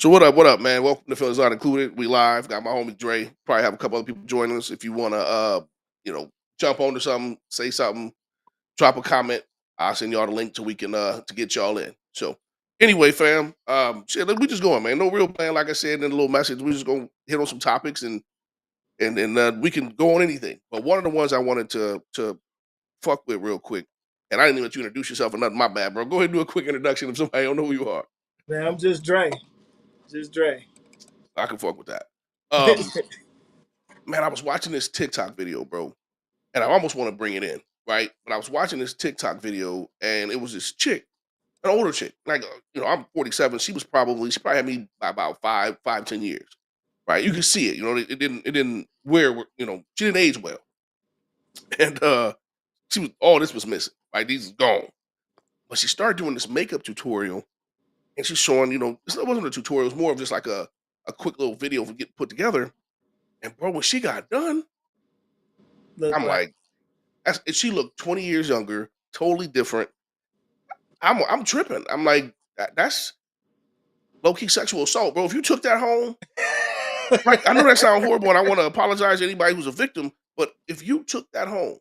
So what up, man? Welcome to Feelings Not Included. We live. Got my homie Dre. Probably have a couple other people joining us. If you wanna you know, jump onto something, say something, drop a comment. I'll send y'all the link so we can to get y'all in. So anyway, fam, shit, we just going, man. No real plan, like I said in a little message. We just gonna hit on some topics and we can go on anything. But one of the ones I wanted to fuck with real quick, and I didn't even let you introduce yourself or nothing. My bad, bro. Go ahead and do a quick introduction if somebody don't know who you are. Man, I'm just Dre. Just Dre. I can fuck with that. Um, Man, I was watching this TikTok video, bro, and I almost want to bring it in, right? But I was watching this TikTok video, and it was this chick, an older chick, like I'm 47. She probably had me by about 10 years, right? You can see it, it didn't she didn't age well, and all this was missing, right? These is gone, but she started doing this makeup tutorial, and she's showing, it wasn't a tutorial, it was more of just like a quick little video for getting put together, and bro, when she got done, Look I'm like like. She looked 20 years younger, totally different. I'm tripping. I'm like, that's low key sexual assault, bro. If you took that home, right? I know that sounds horrible, and I want to apologize to anybody who's a victim. But if you took that home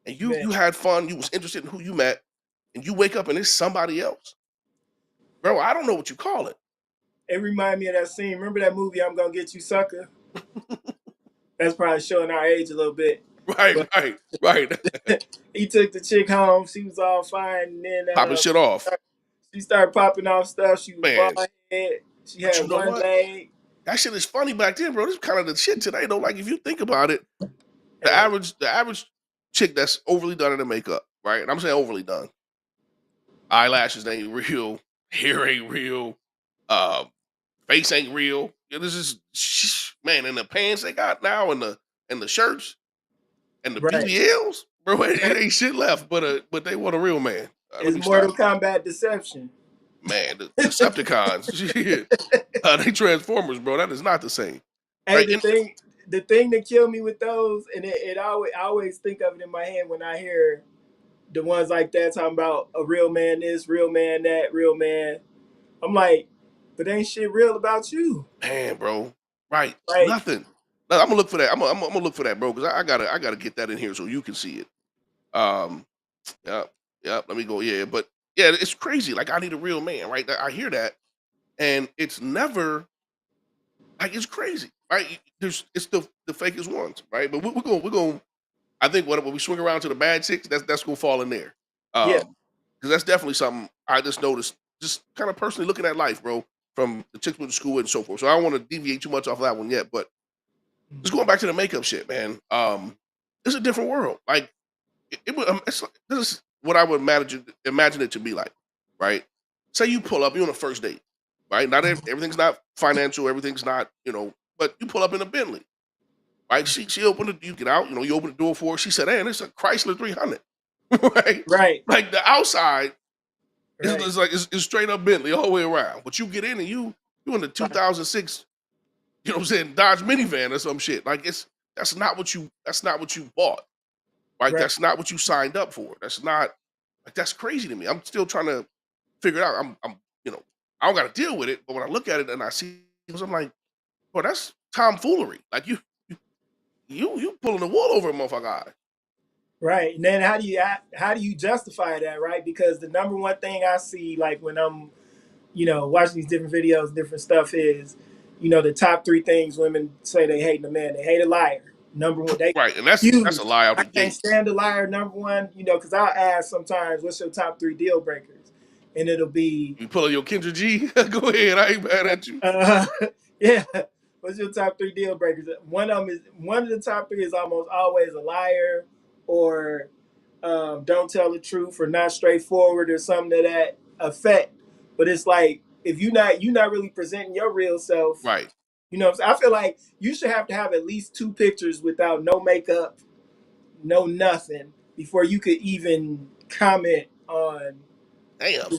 and you man. you had fun, you was interested in who you met, and you wake up and it's somebody else, bro. I don't know what you call it. It reminded me of that scene. Remember that movie I'm Gonna Get You Sucker? That's probably showing our age a little bit. Right, But right, right. he took the chick home. She was all fine, and then Popping shit off, she started popping off stuff. She was bald man. head. She But you had know one what? leg. That shit is funny back then, bro. This is kind of the shit today, though. Like if you think about it, Hey, the average chick that's overly done in the makeup, right? And I'm saying overly done. Eyelashes ain't real, hair ain't real, uh, face ain't real. This is man, and the pants they got now, and the shirts and the right. BBLs, bro. It ain't shit left, but they want a real man. Let It's me stop, Mortal Kombat Deception. man. The Decepticons, shit, they Transformers, bro. That is not the same, Hey, right? the thing that killed me with those, and I always think of it in my head when I hear the ones like that talking about a real man this, real man that, real man. I'm like, but ain't shit real about you. Man, bro. Right. Like, Nothing. No, I'm gonna look for that. I'm gonna look for that, bro, because I gotta get that in here so you can see it. Um, yep, yep. Let me go. Yeah, but yeah, it's crazy. Like I need a real man, right? I hear that, and it's never like it's crazy, right? It's the fakest ones, right? But we're going. I think when we swing around to the bad chicks, that's gonna fall in there. yeah, Because that's definitely something I just noticed, just kind of personally looking at life, bro, from the chicks with the school and so forth. So I don't want to deviate too much off that one yet, but just going back to the makeup shit, man. It's a different world. Like it's like, this is what I would imagine it to be like, right? Say you pull up, you're on a first date, right? Not everything's not financial, everything's not, but you pull up in a Bentley, right? She opened it, you get out, you open the door for her. She said, "Man, it's a Chrysler 300," right? right, Like the outside right, it's straight up Bentley all the way around, but you get in and you in the right, 2006, you know what I'm saying, Dodge minivan or some shit. Like that's not what you bought. Right? right, That's not what you signed up for. That's not like that's crazy to me. I'm still trying to figure it out. I'm I don't got to deal with it, but when I look at it and I see it, I'm like, well, that's tomfoolery. Like you pulling the wool over a motherfucker eye. right. And then how do you justify that, right? Because the number one thing I see, like when I'm, watching these different videos, different stuff is, the top three things women say they hate in a man. They hate a liar. Number one, they Right, and that's a huge. lie out I the can't gate. stand a liar. Number one, because I'll ask sometimes, what's your top three deal breakers? And it'll be, You pulling your Kendra G? Go ahead, I ain't mad at you. uh, yeah, what's your top three deal breakers? One of the top three is almost always a liar or don't tell the truth or not straightforward or something to that effect. But it's like if you're not really presenting your real self, Right. I feel like you should have to have at least two pictures without no makeup, no nothing before you could even comment on. Damn.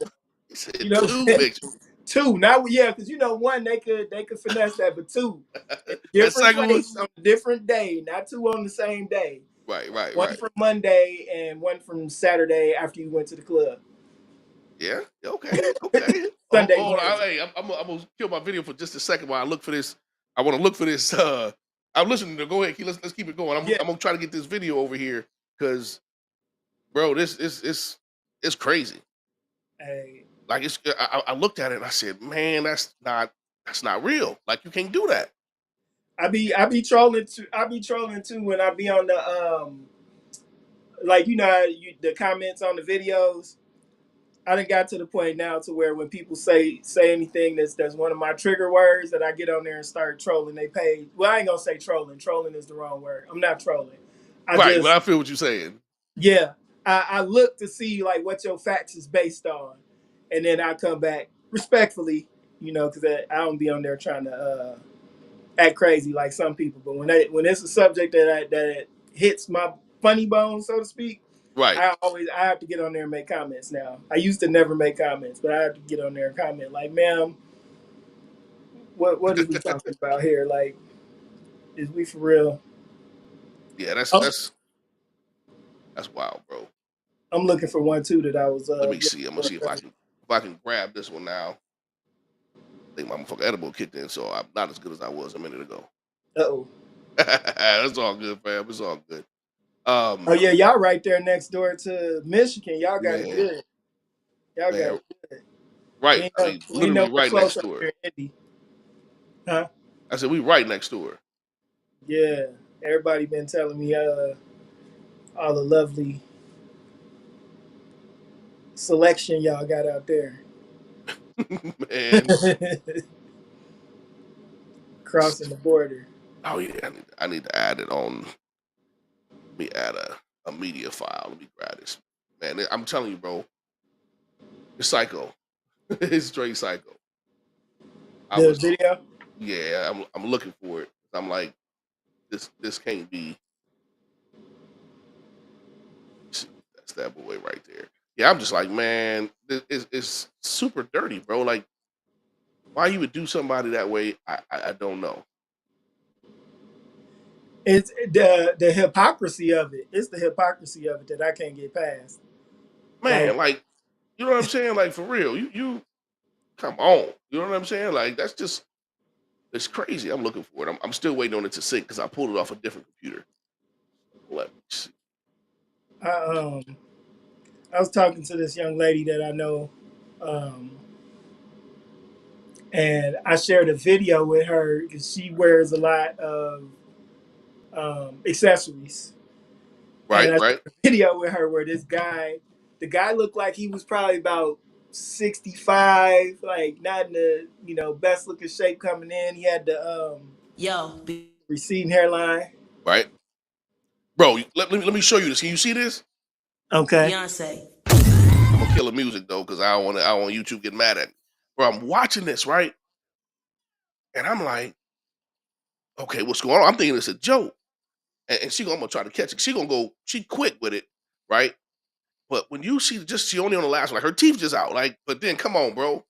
He said You know, two pictures. two, not yeah, because one they could finesse that, but two in a That different second one. place on a different day, not two on the same day. Right, right, One right. from Monday and one from Saturday after you went to the club. Yeah. Okay. Okay. Sunday Hold on. mornings. Hey, I'm gonna kill my video for just a second while I look for this. I want to look for this. I'm listening to. Go ahead. Let's keep it going. Yeah. I'm gonna try to get this video over here because, bro, this is it's crazy. Hey, Like I looked at it and I said, man, that's not real. Like you can't do that. I be trolling too. I be trolling too when I be on the like how the comments on the videos. I done got to the point now to where when people say anything that's one of my trigger words, that I get on there and start trolling they page. Well, I ain't gonna say trolling. Trolling is the wrong word. I'm not trolling. I Right. But just I feel what you're saying. yeah. I look to see like what your facts is based on, and then I come back respectfully, because I don't be on there trying to act crazy like some people. But when it's a subject that hits my funny bone, so to speak, Right. I have to get on there and make comments now. I used to never make comments, but I have to get on there and comment like, ma'am, what is we talking about here? Like, is we for real? Yeah. That's I'm, that's that's wild, bro. I'm looking for one too that I was Let me looking see. I'm gonna for. see if I can grab this one now. I think my motherfucking edible kicked in, so I'm not as good as I was a minute ago. Uh-oh. That's all good, fam. It's all good. Oh yeah, y'all right there next door to Michigan. Y'all got it Man, good. Y'all got man, it good. right. I mean, We literally know we're right close next up door. here in Indy. Huh? I said we right next door. Yeah. Everybody been telling me all the lovely selection y'all got out there. Man, Crossing the border. oh yeah, I need to add it on. Let me add a media file. Let me grab this. Man, I'm telling you, bro, it's psycho. It's straight psycho. I The was, video? yeah, I'm looking for it. I'm like, this can't be. That's that boy right there. Yeah, I'm just like, man, it's super dirty, bro. Like, why you would do somebody that way? I don't know, It's the hypocrisy of it. It's the hypocrisy of it that I can't get past. Like man. Like, you know what I'm saying? Like for real, you come on. You know what I'm saying? Like that's just it's crazy. I'm looking for it. I'm still waiting on it to sync because I pulled it off a different computer. Let me see. I I was talking to this young lady that I know, um, and I shared a video with her because she wears a lot of accessories. Right, And I right, shared a video with her where the guy looked like he was probably about 65, like not in the best looking shape coming in. He had the Yo, receding hairline. right, bro. Let me show you this. Can you see this? Okay. Beyonce. I'm gonna kill the music though because I don't want YouTube getting mad at me. Bro, I'm watching this right, and I'm like, okay, what's going on? I'm thinking it's a joke, and I'm gonna try to catch it. She gonna go. She quick with it, right? But when you see she only on the last one, like her teeth just out, like. But then come on, bro,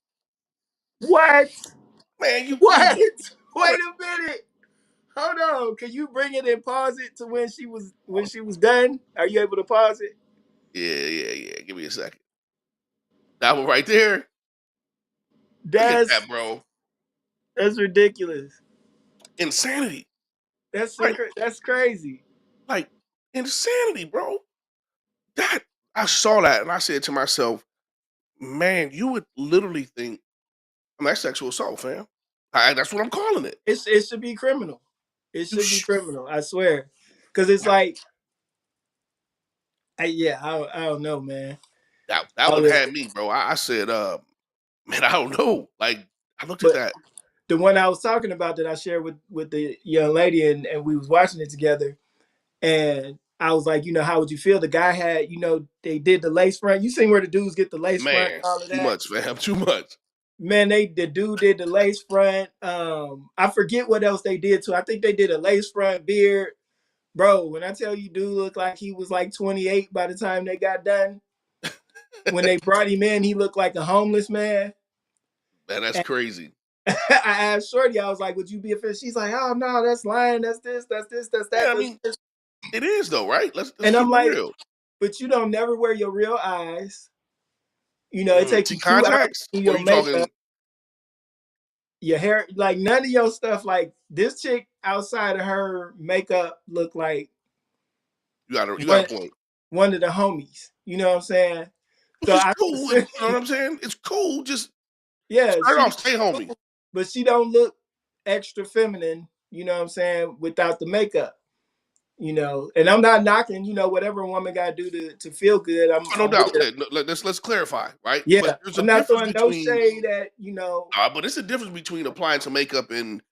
What? man, What? what? Wait a minute. Hold on. Can you bring it and pause it to when she was done? Are you able to pause it? Yeah. Give me a second. That one right there. Look at That's that, bro. that's ridiculous. Insanity, That's right? that's crazy. Like insanity, bro. That I saw that and I said to myself, man, you would literally think, I mean, that's sexual assault, fam. That's what I'm calling it. It should be criminal. It You should be sh- criminal. I swear. Because it's that, like, I don't know, man. that All one this, had me, bro. I said, man, I don't know. Like I looked at but that, the one I was talking about that I shared with the young lady and we was watching it together, and I was like, how would you feel? The guy had, they did the lace front. You seen where the dudes get the lace front man. and all of Too that? much, fam. Too much. Man, the dude did the lace front. I forget what else they did too. I think they did a lace front beard. Bro, when I tell you dude looked like he was like 28 by the time they got done. When they brought him in, he looked like a homeless man. Man, that's And crazy. I asked Shorty, I was like, would you be offended? She's like, oh no, that's lying. That's this, that's this, that's Yeah, that. I mean, it is though, right? Let's And I'm keep it like, real. but you don't never wear your real eyes. You know, it takes See, you 2 hours contacts? in Or your you makeup, talking your hair, like none of your stuff. Like this chick outside of her makeup look like you got a one point. one of the homies. You know what I'm saying? Which So is I cool, and you know what I'm saying? It's cool, just yeah, start she off, stay homies. but she don't look extra feminine, you know what I'm saying, without the makeup. You know, and I'm not knocking, you know, whatever a woman gotta do to feel good, Oh, no I'm with doubt. her. Let's clarify, right? But Yeah. there's a I'm not difference throwing no between shade at, you know. but it's a difference between applying some makeup and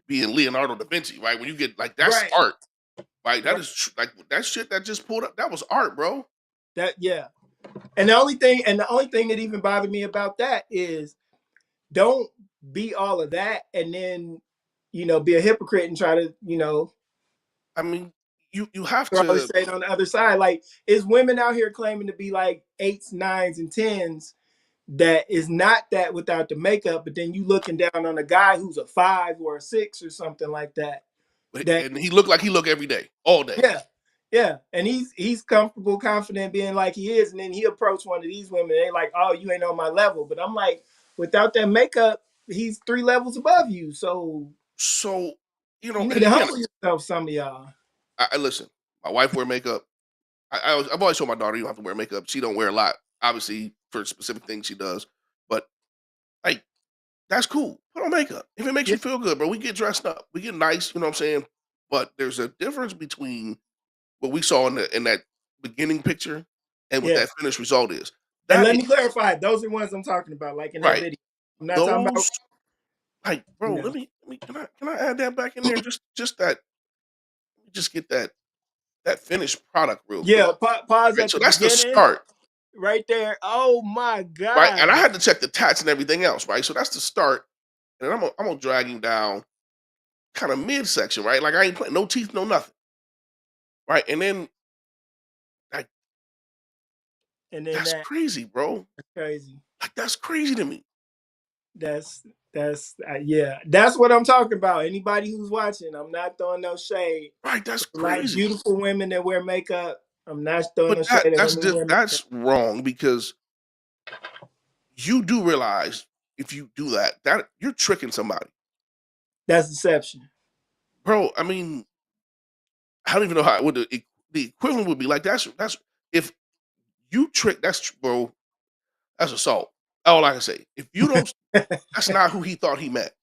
being Leonardo da Vinci, right? When you get like that's Right. art, right? That Right. is like that shit that just pulled up. That was art, bro. That yeah. And the only thing that even bothered me about that is don't be all of that and then, you know, be a hypocrite and try to, you know, I mean, you have throw all the to. shade on the other side. Like, is women out here claiming to be like eights, nines, and tens that is not that without the makeup, but then you looking down on a guy who's a 5 or a 6 or something like that. That And he looked like he looked every day, all day. yeah, yeah, and he's comfortable, confident being like he is, and then he approached one of these women. They like, oh, you ain't on my level, but I'm like, without that makeup, he's 3 levels above you. So So you need and to again, humble yourself, some of y'all. I listen. My wife wear makeup. I've always told my daughter you don't have to wear makeup. She don't wear a lot, obviously for specific things she does. But like that's cool. Put on makeup if it makes Yeah, you feel good, bro. We get dressed up, we get nice. You know what I'm saying? But there's a difference between what we saw in that beginning picture and what yeah. that finished result is. And That let is me clarify, those are the ones I'm talking about, like in that right. video. I'm not talking about, Those like, you bro. know. Let me can I add that back in there? Just that. Just get that finished product real quick. Yeah, pause Right. at So the that's the beginning, start. right there. Oh my Right. And I god. had to check the tats and everything else. Right. So that's the start. And then I'm gonna drag him down kind of midsection. Right. Like I ain't playing no teeth, no nothing. Right. And then like And then that's that crazy, bro. crazy. Like that's crazy to me. That's yeah. That's what I'm talking about. Anybody who's watching, I'm not throwing no shade. Right. That's A lot of crazy. beautiful women that wear makeup. I'm not throwing But no shade at women who wear makeup. that's wrong because you do realize if you do that, that you're tricking somebody. That's deception. Bro, I mean, I don't even know how what the equivalent would be. Like that's if you trick that's bro, that's assault. All I can say. If you don't that's not who he thought he met.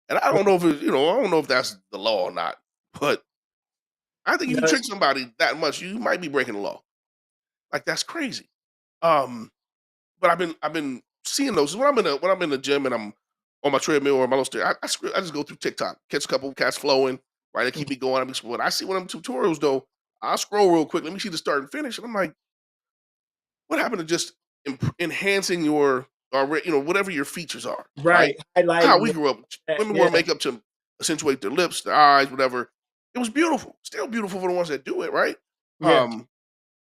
And I don't know if it's, I don't know if that's the law or not. But I think if you No, trick somebody that much, you might be breaking the law. Like that's crazy. Um But I've been seeing those when I'm in the gym and I'm on my treadmill or my little stair. I just go through TikTok, catch a couple cats flowing, right? They keep me going. When I see one of them tutorials though, I scroll real quick. Let me see the start and finish, and I'm like, what happened to just enhancing your or whatever your features are, right? right. How we Highlighting grew up, it. women wear Yeah. makeup to accentuate their lips, their eyes, whatever. It was beautiful, still beautiful for the ones that do it, right? Yeah. Um,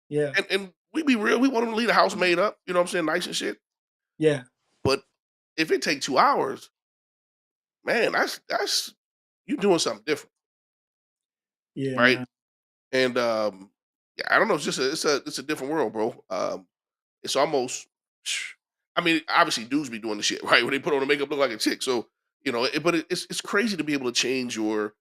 Yeah. and we be real. We want them to leave the house made up, you know what I'm saying, nice and shit. Yeah. But if it take 2 hours, man, that's you doing something different, Yeah. right? No. And yeah, I don't know. It's just it's a different world, bro. It's almost. I mean, obviously, dudes be doing the shit right when they put on the makeup, look like a chick. So but it's crazy to be able to change your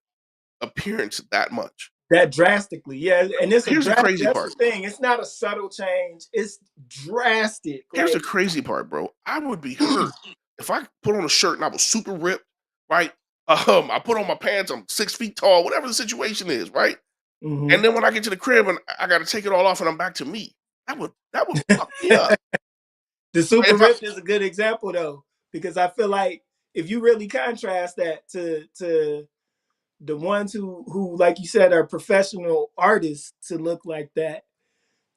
appearance that much. That drastically. Yeah. And it's a Here's the drastic. crazy That's the part. thing. It's not a subtle change. It's drastic. Here's the Like, crazy part, bro. I would be hurt if I put on a shirt and I was super ripped, right? I put on my pants. I'm 6 feet tall, whatever the situation is, right? And mhm. then when I get to the crib and I got to take it all off and I'm back to me, that would fuck me up. The super If I ripped is a good example though, because I feel like if you really contrast that to the ones who like you said are professional artists to look like that,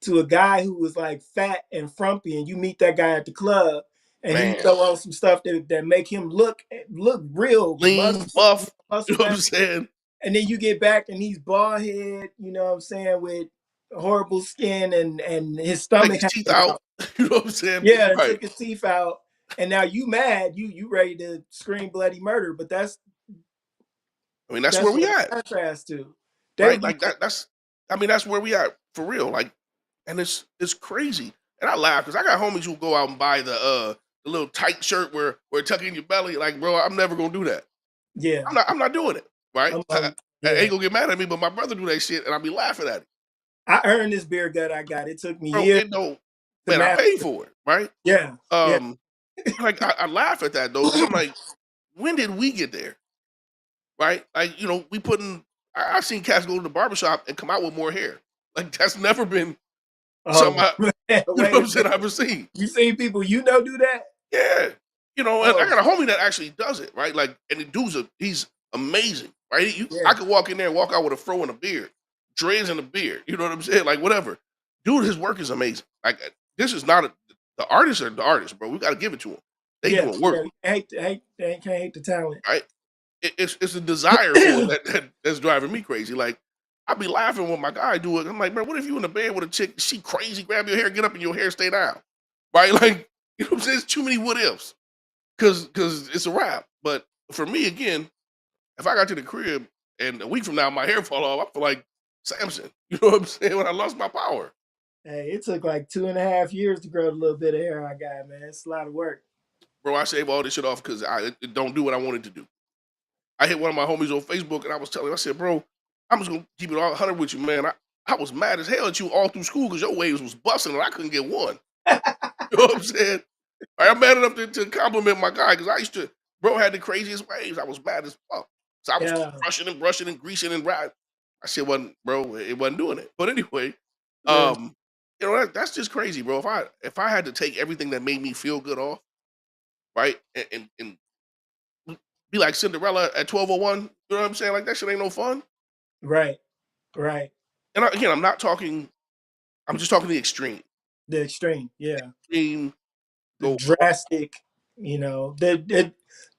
to a guy who was like fat and frumpy, and you meet that guy at the club and he man, throw on some stuff that make him look real lean, buff, you muscle know what bound, I'm saying? and then you get back and he's bald head, you know what I'm saying, with horrible skin and his Take stomach his teeth hanging out, out. you know what I'm saying? Yeah, Right. took his teeth out, and now you mad, you ready to scream bloody murder, but I mean, that's where that's we what it at, contrasts to. They right? be Like that's I mean, that's where we at for real. Like, and it's crazy. And I laugh because I got homies who go out and buy the little tight shirt where it tuck in your belly. Like, bro, I'm never gonna do that. Yeah. I'm not doing it. Right? Yeah. Ain't gonna get mad at me, but my brother do that shit, and I'll be laughing at him. I earned this beer gut I got. It took me Bro, years it don't. to Man, I master. paid for it. Right? Yeah. Yeah. Um, like I laugh at that though because I'm like, when did we get there? Right? Like, we putting. I've seen cats go to the barbershop and come out with more hair. Like that's never been something Oh man, you know wait what a I'm saying, minute. I've ever seen. You seen people do that? Yeah. And I Oh got a homie that actually does it, right? Like, and the he's amazing, right? I yeah. could walk in there and walk out with a fro and a beard, dreads and a beard. You know what I'm saying? Like, whatever. Dude, his work is amazing. Like, this is not the artists are the artists, bro. We got to give it to them. They Yeah. doing Yeah. work, Can't hate the talent. right? It's a desire for it that's driving me crazy. Like, I be laughing when my guy do it. I'm like, bro, what if you in the bed with a chick, she crazy, grab your hair, get up, and your hair stay down, right? Like, you know what I'm saying? It's too many what ifs. Cause it's a wrap. But for me, again, if I got to the crib and a week from now my hair fall off, I feel like Samson. You know what I'm saying? When I lost my power. Hey, it took like 2.5 years to grow the little bit of hair I got, man. It's a lot of work. Bro, I shave all this shit off because it don't do what I wanted to do. I hit one of my homies on Facebook and I was telling him, I said, bro, I'm just gonna keep it all 100 with you, man. I was mad as hell at you all through school because your waves was busting and I couldn't get one. You know what I'm saying? I'm mad enough to compliment my guy because I used to, bro had the craziest waves. I was mad as fuck. So I was Yeah. brushing and greasing and riding. I said, wasn't, bro, it wasn't doing it. But anyway, Yeah. that's just crazy, bro. If I had to take everything that made me feel good off, right, and be like Cinderella at 12:01, you know what I'm saying? Like that shit ain't no fun. Right. Right. And again, I'm not talking. I'm just talking the extreme. The extreme. Yeah. Extreme The go. drastic,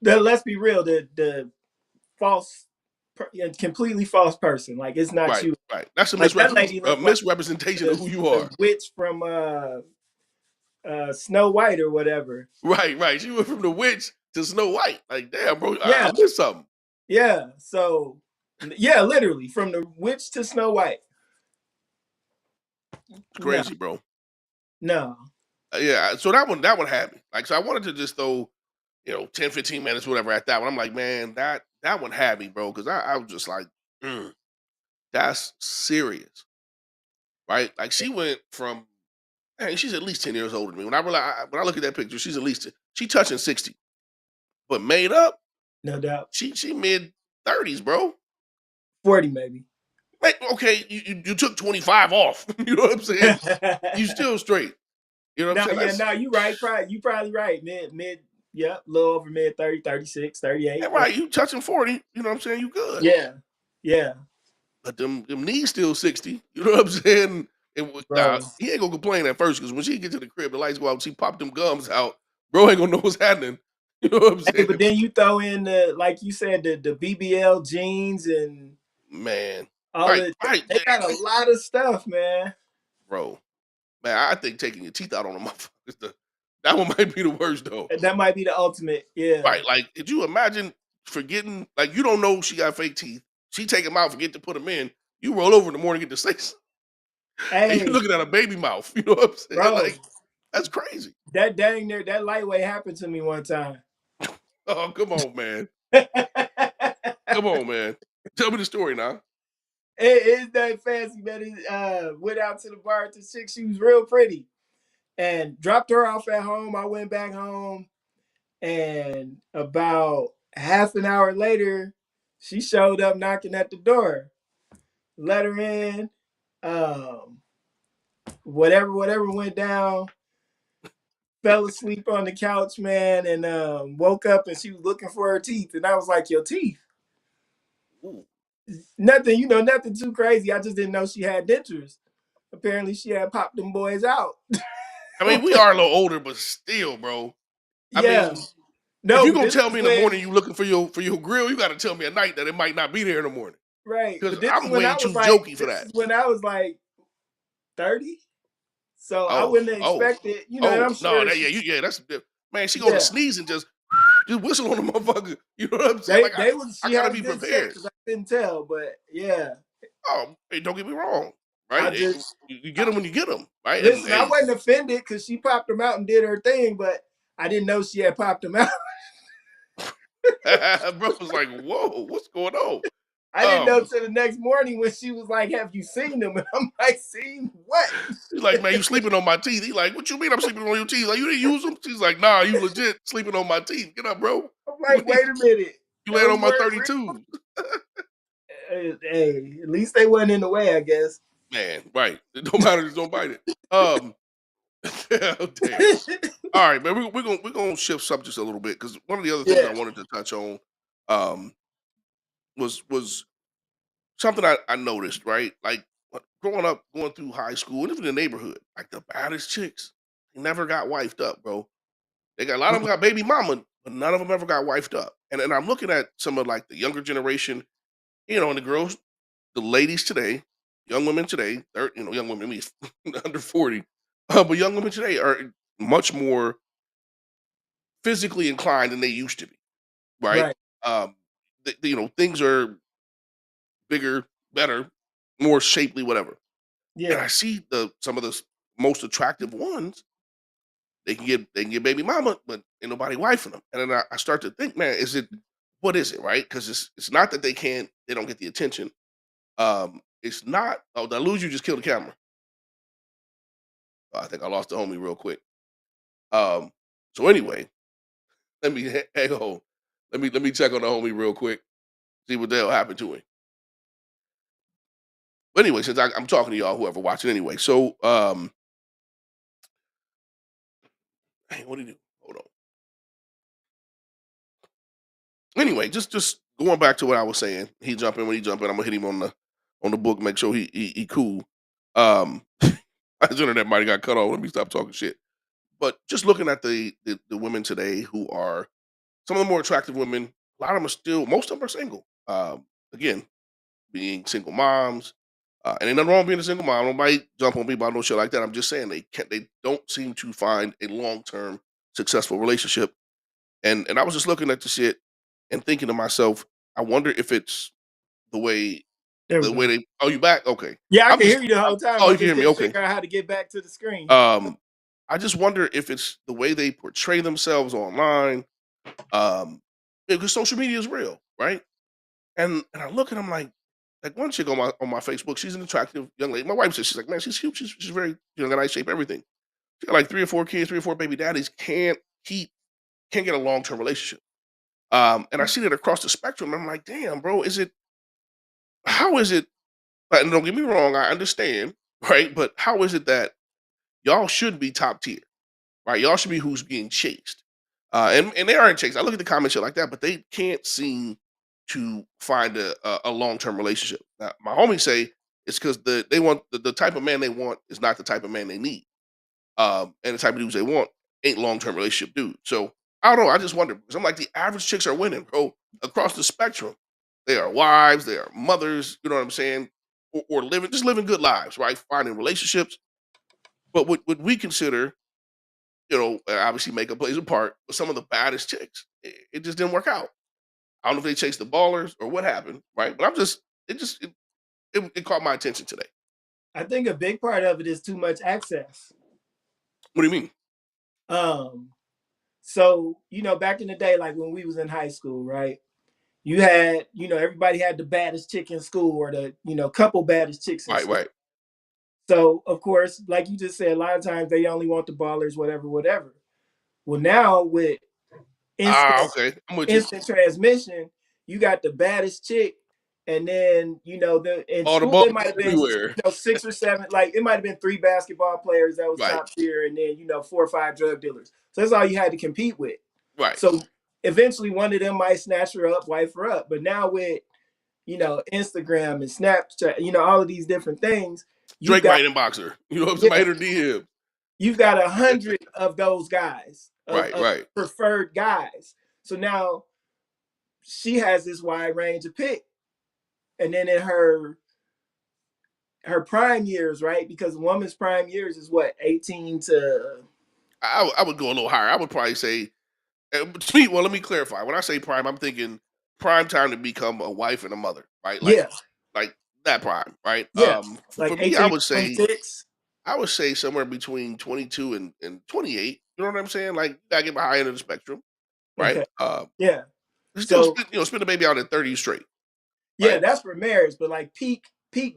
the let's be real, the false yeah, completely false person. Like it's not Right, you. right. That's a Like that lady looked like misrepresentation of the, who you the are. witch from Snow White or whatever. Right, right. She went from the witch to Snow White. Like, damn, bro, I Yeah. missed something. Yeah. So yeah, literally from the witch to Snow White. It's No, crazy, bro. no. Yeah. So that one had me. Like, so I wanted to just throw, 10, 15 minutes, whatever, at that one. I'm like, man, that one had me, bro, because I was just like, mm, that's serious, right? Like, she went from, hey, she's at least 10 years older than me. When I look at that picture, she's at least she touching 60, but made up, No doubt. she mid 30s, bro. 40 maybe. Like, okay, you took 25 off. You know what I'm saying? You still straight. You know what I'm No, saying? yeah, That's no, you probably right. Mid, yeah, a little over mid 30, 36, yeah, 38. Yeah. right. You touching 40. You know what I'm saying? You good. Yeah. Yeah. But them knees still 60. You know what I'm saying? Now Bro. he ain't gonna complain at first because when she get to the crib, the lights go out. She pop them gums out. Bro ain't gonna know what's happening. You know what I'm Hey, saying? but then you throw in the like you said, the BBL jeans and Man, all right, the right, they got a lot of stuff, man. bro. Man, I think taking your teeth out on a motherfucker that one might be the worst though. That might be the ultimate. Yeah. Right, like, could you imagine forgetting? Like, you don't know she got fake teeth. She take them out, forget to put them in. You roll over in the morning, get to say, and you Hey, looking at a baby mouth. You know what I'm saying? bro, Like, that's crazy. that dang near that lightweight happened to me one time. Oh, come on, man. it Come on, man. Tell me the story now. is that fancy, man. It, went out to the bar with the chick. She was real pretty. And dropped her off at home. I went back home, and about half an hour later, she showed up knocking at the door. Let her in. Um, whatever went down. Fell asleep on the couch, man, and woke up and she was looking for her teeth, and I was like, "Your teeth." Ooh. Nothing, nothing too crazy. I just didn't know she had dentures. Apparently, she had popped them boys out. I mean, we are a little older, but still, bro. I Yeah, mean, if no, you but gonna this tell is me in the when morning you looking for your grill, you got to tell me at night that it might not be there in the morning. right. Because But this is I'm when way I was too like, jokey for that. 30. So I Oh, wouldn't have oh, expected, and oh I'm no, sure she, that's man. She go to yeah. sneeze and just whistle on the motherfucker. You know what I'm saying? They Like they was I she gotta had a be good set prepared. because I couldn't tell, but yeah, Oh, hey, don't get me wrong. right? I just You get them when you get them, right? And listen. I hey, wasn't offended because she popped them out and did her thing, but I didn't know she had popped them out. bro was like, "Whoa, what's going on?" I didn't know Um, till the next morning when she was like, "Have you seen them?" And I'm like, "Seen what?" he's like, "Man, you sleeping on my teeth?" He like, "What you mean I'm sleeping on your teeth? Like you didn't use them?" She's like, "Nah, you legit sleeping on my teeth. Get up, bro. I'm like, "Wait a minute, You laying those on my weren't real." 32." Hey, at least they wasn't in the way, I guess. Man, right? It don't matter. Just don't bite it. Oh, damn. All right, man. We're gonna shift subjects a little bit because one of the other things I Yeah, wanted to touch on um, was something I noticed. Right, like growing up, going through high school, and even the neighborhood, like the baddest chicks, they never got wifed up, bro. They got a lot of them got baby mama, but none of them ever got wifed up. And I'm looking at some of like the younger generation, and the girls, the ladies today, young women today, young women, me under 40, but young women today are much more physically inclined than they used to be, right? right. Um, things are bigger, better, more shapely, whatever. And Yeah, I see some of the most attractive ones. They can get baby mama, but ain't nobody wifing them. And then I start to think, man, what is it, right? Because it's not that they don't get the attention. It's not. Oh, did I lose you? Just kill the camera. I think I lost the homie real quick. Um, so anyway, hang on. Let me check on the homie real quick. See what the hell happened to him. But anyway, since I'm talking to y'all, whoever watching anyway. So hey, what do you do? Hold on. Anyway, just going back to what I was saying. He jump in when he jump in. I'm gonna hit him on the book, make sure he cool. His internet might have got cut off. Let me stop talking shit. But just looking at the women today who are some of the more attractive women, a lot of them are still, most of them are single. Again, being single moms. And ain't nothing wrong with being a single mom. Nobody jump on me about no shit like that. I'm just saying they don't seem to find a long term successful relationship. And I was just looking at the shit and thinking to myself, I wonder if it's the way there we the way go. they. Oh, you back? Okay. Yeah, I I'm can just. hear you the whole time. Oh, I you can just hear me? couldn't Okay. figure out how to get back to the screen. Um, I just wonder if it's the way they portray themselves online. Um, because social media is real, right? And I look at them like one chick on my Facebook, she's an attractive young lady. My wife says she's like, man, she's cute. She's very got nice shape, everything. She got like 3 or 4 kids, 3 or 4 baby daddies. Can't get a long term relationship. And I see that across the spectrum. I'm like, damn, bro, how is it? And don't get me wrong, I understand, right? But how is it that y'all should be top tier, right? Y'all should be who's being chased. And they aren't chased. I look at the comments shit like that, but they can't seem to find a long term relationship. Now, my homies say it's because they want the type of man they want is not the type of man they need. And the type of dudes they want ain't long term relationship dudes. So I don't know. I just wonder because I'm like the average chicks are winning, bro, across the spectrum. They are wives, they are mothers. You know what I'm saying? Or living good lives, right? Finding relationships. But what we consider, obviously makeup plays a part. But some of the baddest chicks, it just didn't work out. I don't know if they chased the ballers or what happened, right? But it caught my attention today. I think a big part of it is too much access. What do you mean? Um, so back in the day, like when we was in high school, right? You had, everybody had the baddest chick in school or the, couple baddest chicks in Right, school. right. So of course, like you just said, a lot of times they only want the ballers, whatever, whatever. Well, now with Ah, instant okay. I'm with you. instant transmission, you got the baddest chick, and then the in All the school balls it might have been everywhere. 6 or 7, like it might have been 3 basketball players that was Right, top tier, and then 4 or 5 drug dealers. So that's all you had to compete with. right. So eventually, one of them might snatch her up, wife her up. But now with Instagram and Snapchat, all of these different things, you've Drake got might inbox her. Somebody yeah, hit her DM. you've got 100 of those guys Right, of right. preferred guys. So now she has this wide range of pick, and then in her prime years, right? Because a woman's prime years is what 18 to I would go a little higher. I would probably say, to me, well, let me clarify. When I say prime, I'm thinking prime time to become a wife and a mother, right? yeah, Like that prime, right? Yeah, For like me, 18 to 26. I would say somewhere between 22 and 28. You know what I'm saying? Like, gotta get my high end of the spectrum, right? Okay. Yeah. Still, So spend the baby out at 30 straight, yeah, right? that's for marriage, but like peak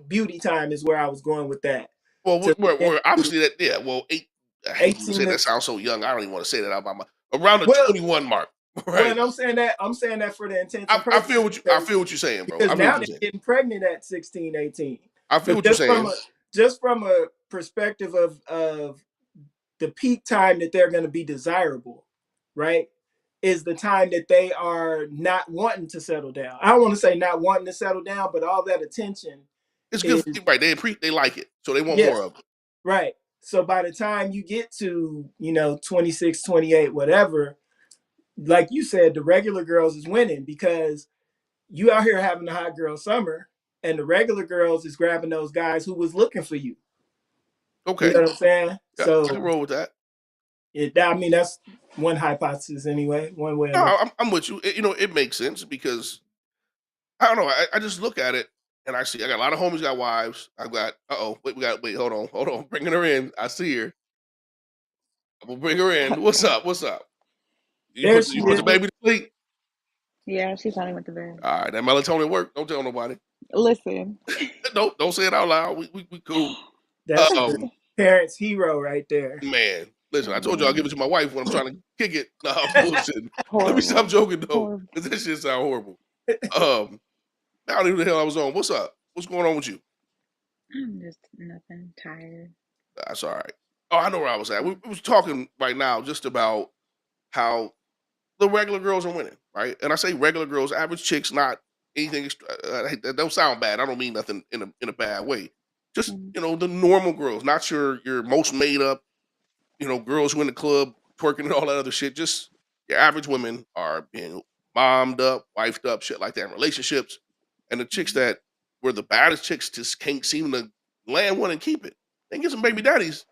beauty time is where I was going with that. Well, To begin we're to obviously that, yeah. Well, eight. I hate to even 18 say to, that sounds so young. I don't even want to say that out my mouth. Around the well, 21 mark, right? and I'm saying that for the intents and purposes I because feel what you're saying, bro. I feel what now you're they're saying. getting pregnant at 16, 18. I feel But what you're saying. just from a perspective of the peak time that they're going to be desirable, right? Is the time that they are not wanting to settle down. I don't want to say not wanting to settle down, but all that attention It's good, is, right? They like it, so they want yeah, more of it. right. So by the time you get to, 26, 28, whatever, like you said, the regular girls is winning because you out here having a hot girl summer and the regular girls is grabbing those guys who was looking for you. You know Okay, what I'm saying? yeah, I can So roll with that. I mean, that's one hypothesis anyway, one way of No, looking. I'm with you. You know, it makes sense because I don't know. I just look at it and I see I got a lot of homies got wives. I've got wait, hold on, bringing her in. I see her. I'm gonna bring her in. What's up? What's up? There she You put is. the baby to sleep. Yeah, she's finally went to bed. All right, that melatonin work. Don't tell nobody. Listen. Don't say it out loud. We cool. That's the Um, parents' hero right there. man, listen, I told you I'll give Yeah. it to my wife when I'm trying to kick it. No, I'm bullshitting. Let me stop Horrible. joking though, Horrible. because this shit sound horrible. Um, I don't even know the hell I was on. What's up? What's going on with you? I'm just nothing tired. That's all right. Oh, I know where I was at. We was talking right now just about how the regular girls are winning, right? And I say regular girls, average chicks, not anything. That don't sound bad. I don't mean nothing in a bad way. Just Mm-hmm. the normal girls, not your most made up, girls who in the club twerking and all that other shit. Just your average women are being mommed up, wifed up, shit like that in relationships. And the chicks that were the baddest chicks just can't seem to land one and keep it. They get some baby daddies.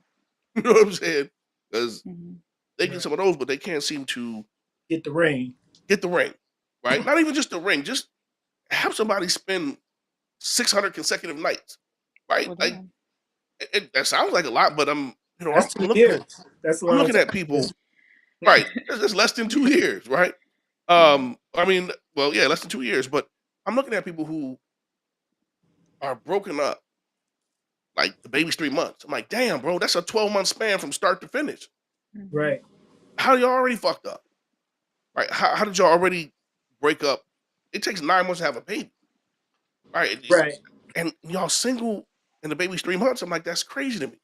You know what I'm saying? Because Mm-hmm. they get Right. some of those, but they can't seem to Get the ring. get the ring. Right? Not even just the ring, just have somebody spend 600 consecutive nights. Right? Well, Like damn. that sounds like a lot, but That's I'm 2 years. That's a I'm long looking time. at people. Right. It's less than 2 years, right? Yeah. I mean, well, yeah, less than 2 years, but I'm looking at people who are broken up, like the baby's 3 months. I'm like, damn, bro, that's a 12-month span from start to finish. Mm-hmm. Right. How y'all already fucked up? Right? How did y'all already break up? It takes 9 months to have a baby, right? Right. And y'all single and the baby's 3 months. I'm like, that's crazy to me.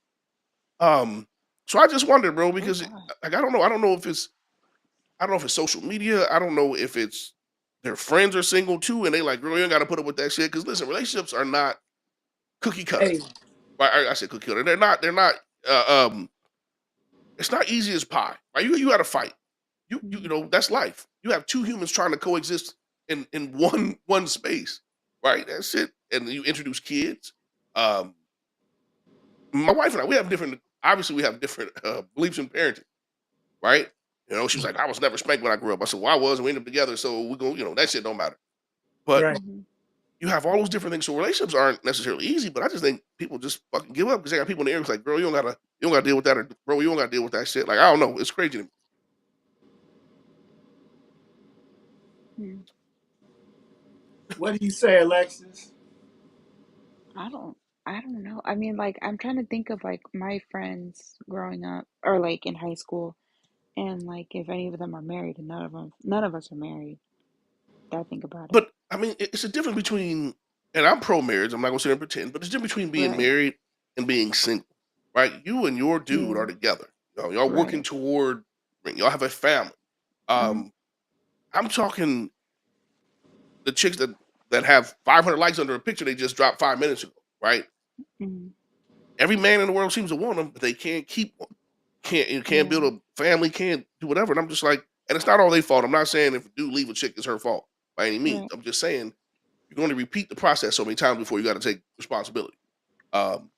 Um, so I just wondered, bro, Oh because God. like I don't know if it's social media. I don't know if it's their friends are single too, and they like, girl, you ain't got to put up with that shit. Because listen, relationships are not cookie cutter. Hey, Right? I said cookie cutter. They're not. They're not. Uh, um, it's not easy as pie. Right? You got to fight. You Mm-hmm. know that's life. You have two humans trying to coexist in one space. Right? That's it. And you introduce kids. Um, my wife and I, we have different. Obviously, we have different beliefs in parenting. Right? She was like, I was never spanked when I grew up. I said, well, I was, and we ended up together, so we go, that shit don't matter. But right. Mm-hmm. you have all those different things. So relationships aren't necessarily easy, but I just think people just fucking give up because they got people in the air who's like, girl, you don't gotta deal with that, or bro, you don't gotta deal with that shit. Like, I don't know. It's crazy to me. Hmm. What do you say, Alexis? I don't. I don't know. I mean, like, I'm trying to think of like my friends growing up, or like in high school, and like if any of them are married, and none of us are married. That I think about it. But I mean, it's a difference between, and I'm pro marriage. I'm not gonna sit there and pretend, but it's different between being Right. married and being single, right? You and your dude Yeah. are together. Y'all working Right. toward, y'all have a family. Mm-hmm. Um, I'm talking the chicks that have 500 likes under a picture they just dropped 5 minutes ago, right? Mm-hmm. Every man in the world seems to want them, but they can't keep one. Can't Yeah. build a family, can't do whatever. And I'm just like, and it's not all their fault. I'm not saying if a dude leave a chick it's her fault by any means. Right. I'm just saying you're going to repeat the process so many times before you got to take responsibility. Um,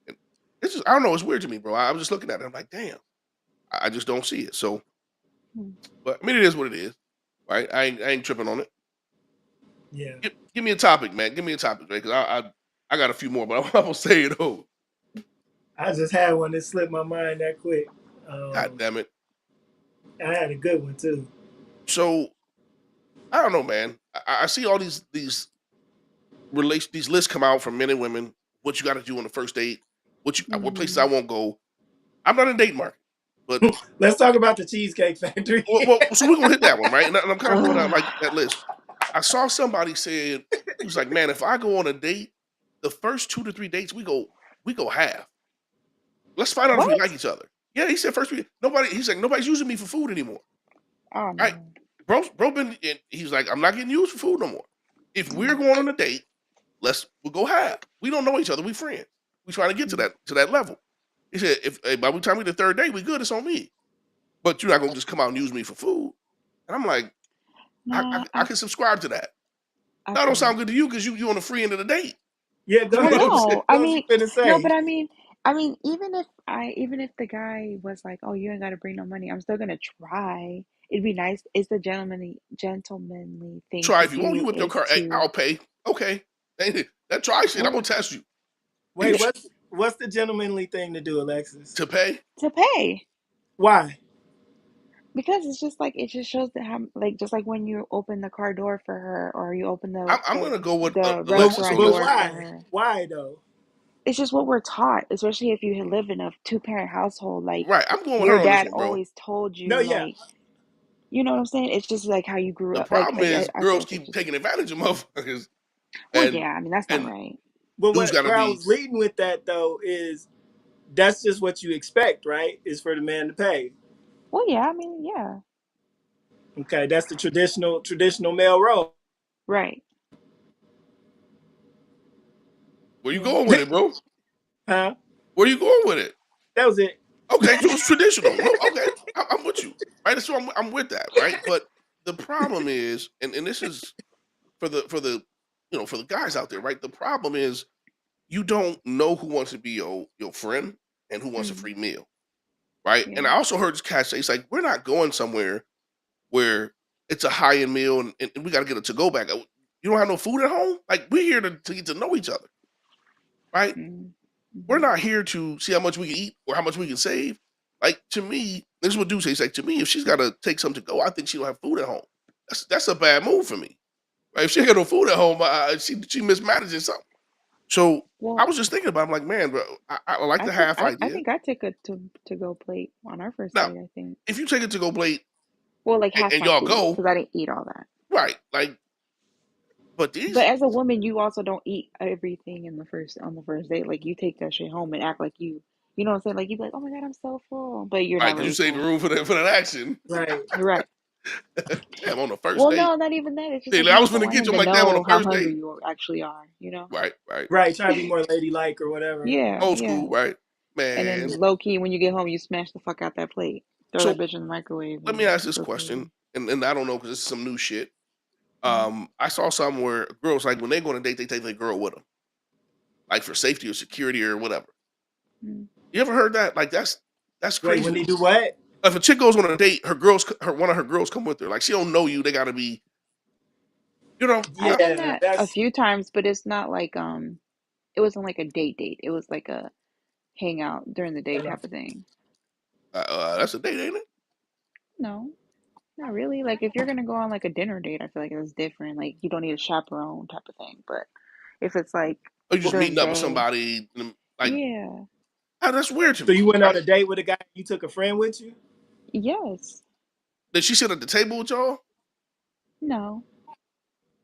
and it's just I don't know. It's weird to me, bro. I was just looking at it. I'm like, damn, I just don't see it. So, Mm. but I mean, it is what it is, right? I ain't tripping on it. Yeah. Give me a topic, man. Give me a topic, right? Because I got a few more, but I'm gonna say it though. I just had one that slipped my mind that quick. God Um, damn it. I had a good one too. So I don't know, man. I see all these lists come out from men and women. What you got to do on the first date? What places I Mm. won't go. I'm not in date market, but Let's talk about the Cheesecake Factory. so we're gonna hit that one, right? And I'm kind of going down Ugh. like that list. I saw somebody saying he was like, man, if I go on a date, the first 2 to 3 dates we go half. Let's find out if we like What? each other. Yeah, he said first week nobody. He's like nobody's using me for food anymore. Oh Right? no. Bro been. And he's like I'm not getting used for food no more. If we're going on a date, we'll go half. We don't know each other. We friends. We trying to get Mm. to that level. He said if by the time we the third date we good, it's on me. But you're not gonna just come out and use me for food. And I'm like, Nah, I can subscribe to that. I That don't sound can't. good to you because you on the free end of the date. Yeah, go Well, You know ahead. what I'm saying? no. I What was you mean, finna no, but say? I mean, even if the guy was like, "Oh, you ain't got to bring no money," I'm still gonna try. It'd be nice. It's the gentlemanly thing Try to if you want. You do whip your is car. Hey, to I'll pay. Okay. Hey, that try shit. I'm what gonna test you. Wait, what's the gentlemanly thing to do, Alexis? To pay. to pay. Why? Because it's just like it just shows that how like just like when you open the car door for her or you open I'm gonna go with the Alexis restaurant on But this door one. for why? her. Why though? It's just what we're taught, especially if you live in a two-parent household. Like Right. I'm going with her your on this dad one, bro. always told No, you, yeah. like you know what I'm saying. It's just like how you grew The up. problem is I feel girls like it's keep just taking advantage of motherfuckers, well, and yeah. I mean that's not and right. But dudes got to where I be was leading with that though is that's just what you expect, right? Is for the man to pay. Well, yeah. I mean, yeah. Okay, that's the traditional male role. Right. where you Yeah. going with it, bro? Huh? Where you going with it? That was it. Okay, so it's traditional. No, okay, I'm with you. Right, so I'm with that. Right, but the problem is, and this is for the for the guys out there, right? The problem is you don't know who wants to be your friend and who wants a Mm, free meal, right? And yeah. I also heard this cat say, it's like we're not going somewhere where it's a high end meal and we got to get a to go bag. You don't have no food at home. Like we're here to get to know each other, right? Mm, We're mm-hmm. not here to see how much we can eat or how much we can save. Like to me, this is what dude says. Like to me, if she's got to take something to go, I think she don't have food at home. That's a bad move for me. Right? If she ain't got no food at home, she mismanaging something. So I Well, was just thinking about. It, I'm like, man, bro, I like the half I idea. think I took a to go plate on our first Now, date. I think. if you take it to go plate Well, like half and my y'all food go because I didn't eat all that. right, like, but But these as a woman, you also don't eat everything on the first date. Like you take that shit home and act like you know what I'm saying? Like you be like, oh my God, I'm so full, but you're right not because you really save the full. room for that action. Right. You're right. Damn, on the first Well, date. no, not even that. It's just See, like like, you I was just don't gonna want get him you. I'm to like, damn, on the know how first date. hungry you actually are. You know? Right, right. Right. Try to be more ladylike or whatever. Yeah, Old yeah. school, right, And then man. low key, when you get home, you smash the fuck out that plate, throw that So bitch in the microwave, let me and ask this go question, crazy. and I don't know because this is some new shit. Mm, I saw somewhere girls like when they go on a date, they take their girl with them, like for safety or security or whatever. mm. You ever heard that? Like that's Wait, when crazy. they do what? If a chick goes on a date, one of her girls come with her. Like she don't know you, they gotta be, you know. I've done Yeah, that a that's few times, but it's not like it wasn't like a date. It was like a hangout during the day type of thing. That's a date, ain't it? No, not really. Like if you're gonna go on like a dinner date, I feel like it's different. Like you don't need a chaperone type of thing. But if it's like Or you just during the meeting up with day, somebody, like yeah, that's weird to so me. you went on Right? a date with a guy. You took a friend with you. yes, Did she sit at the table with y'all? no,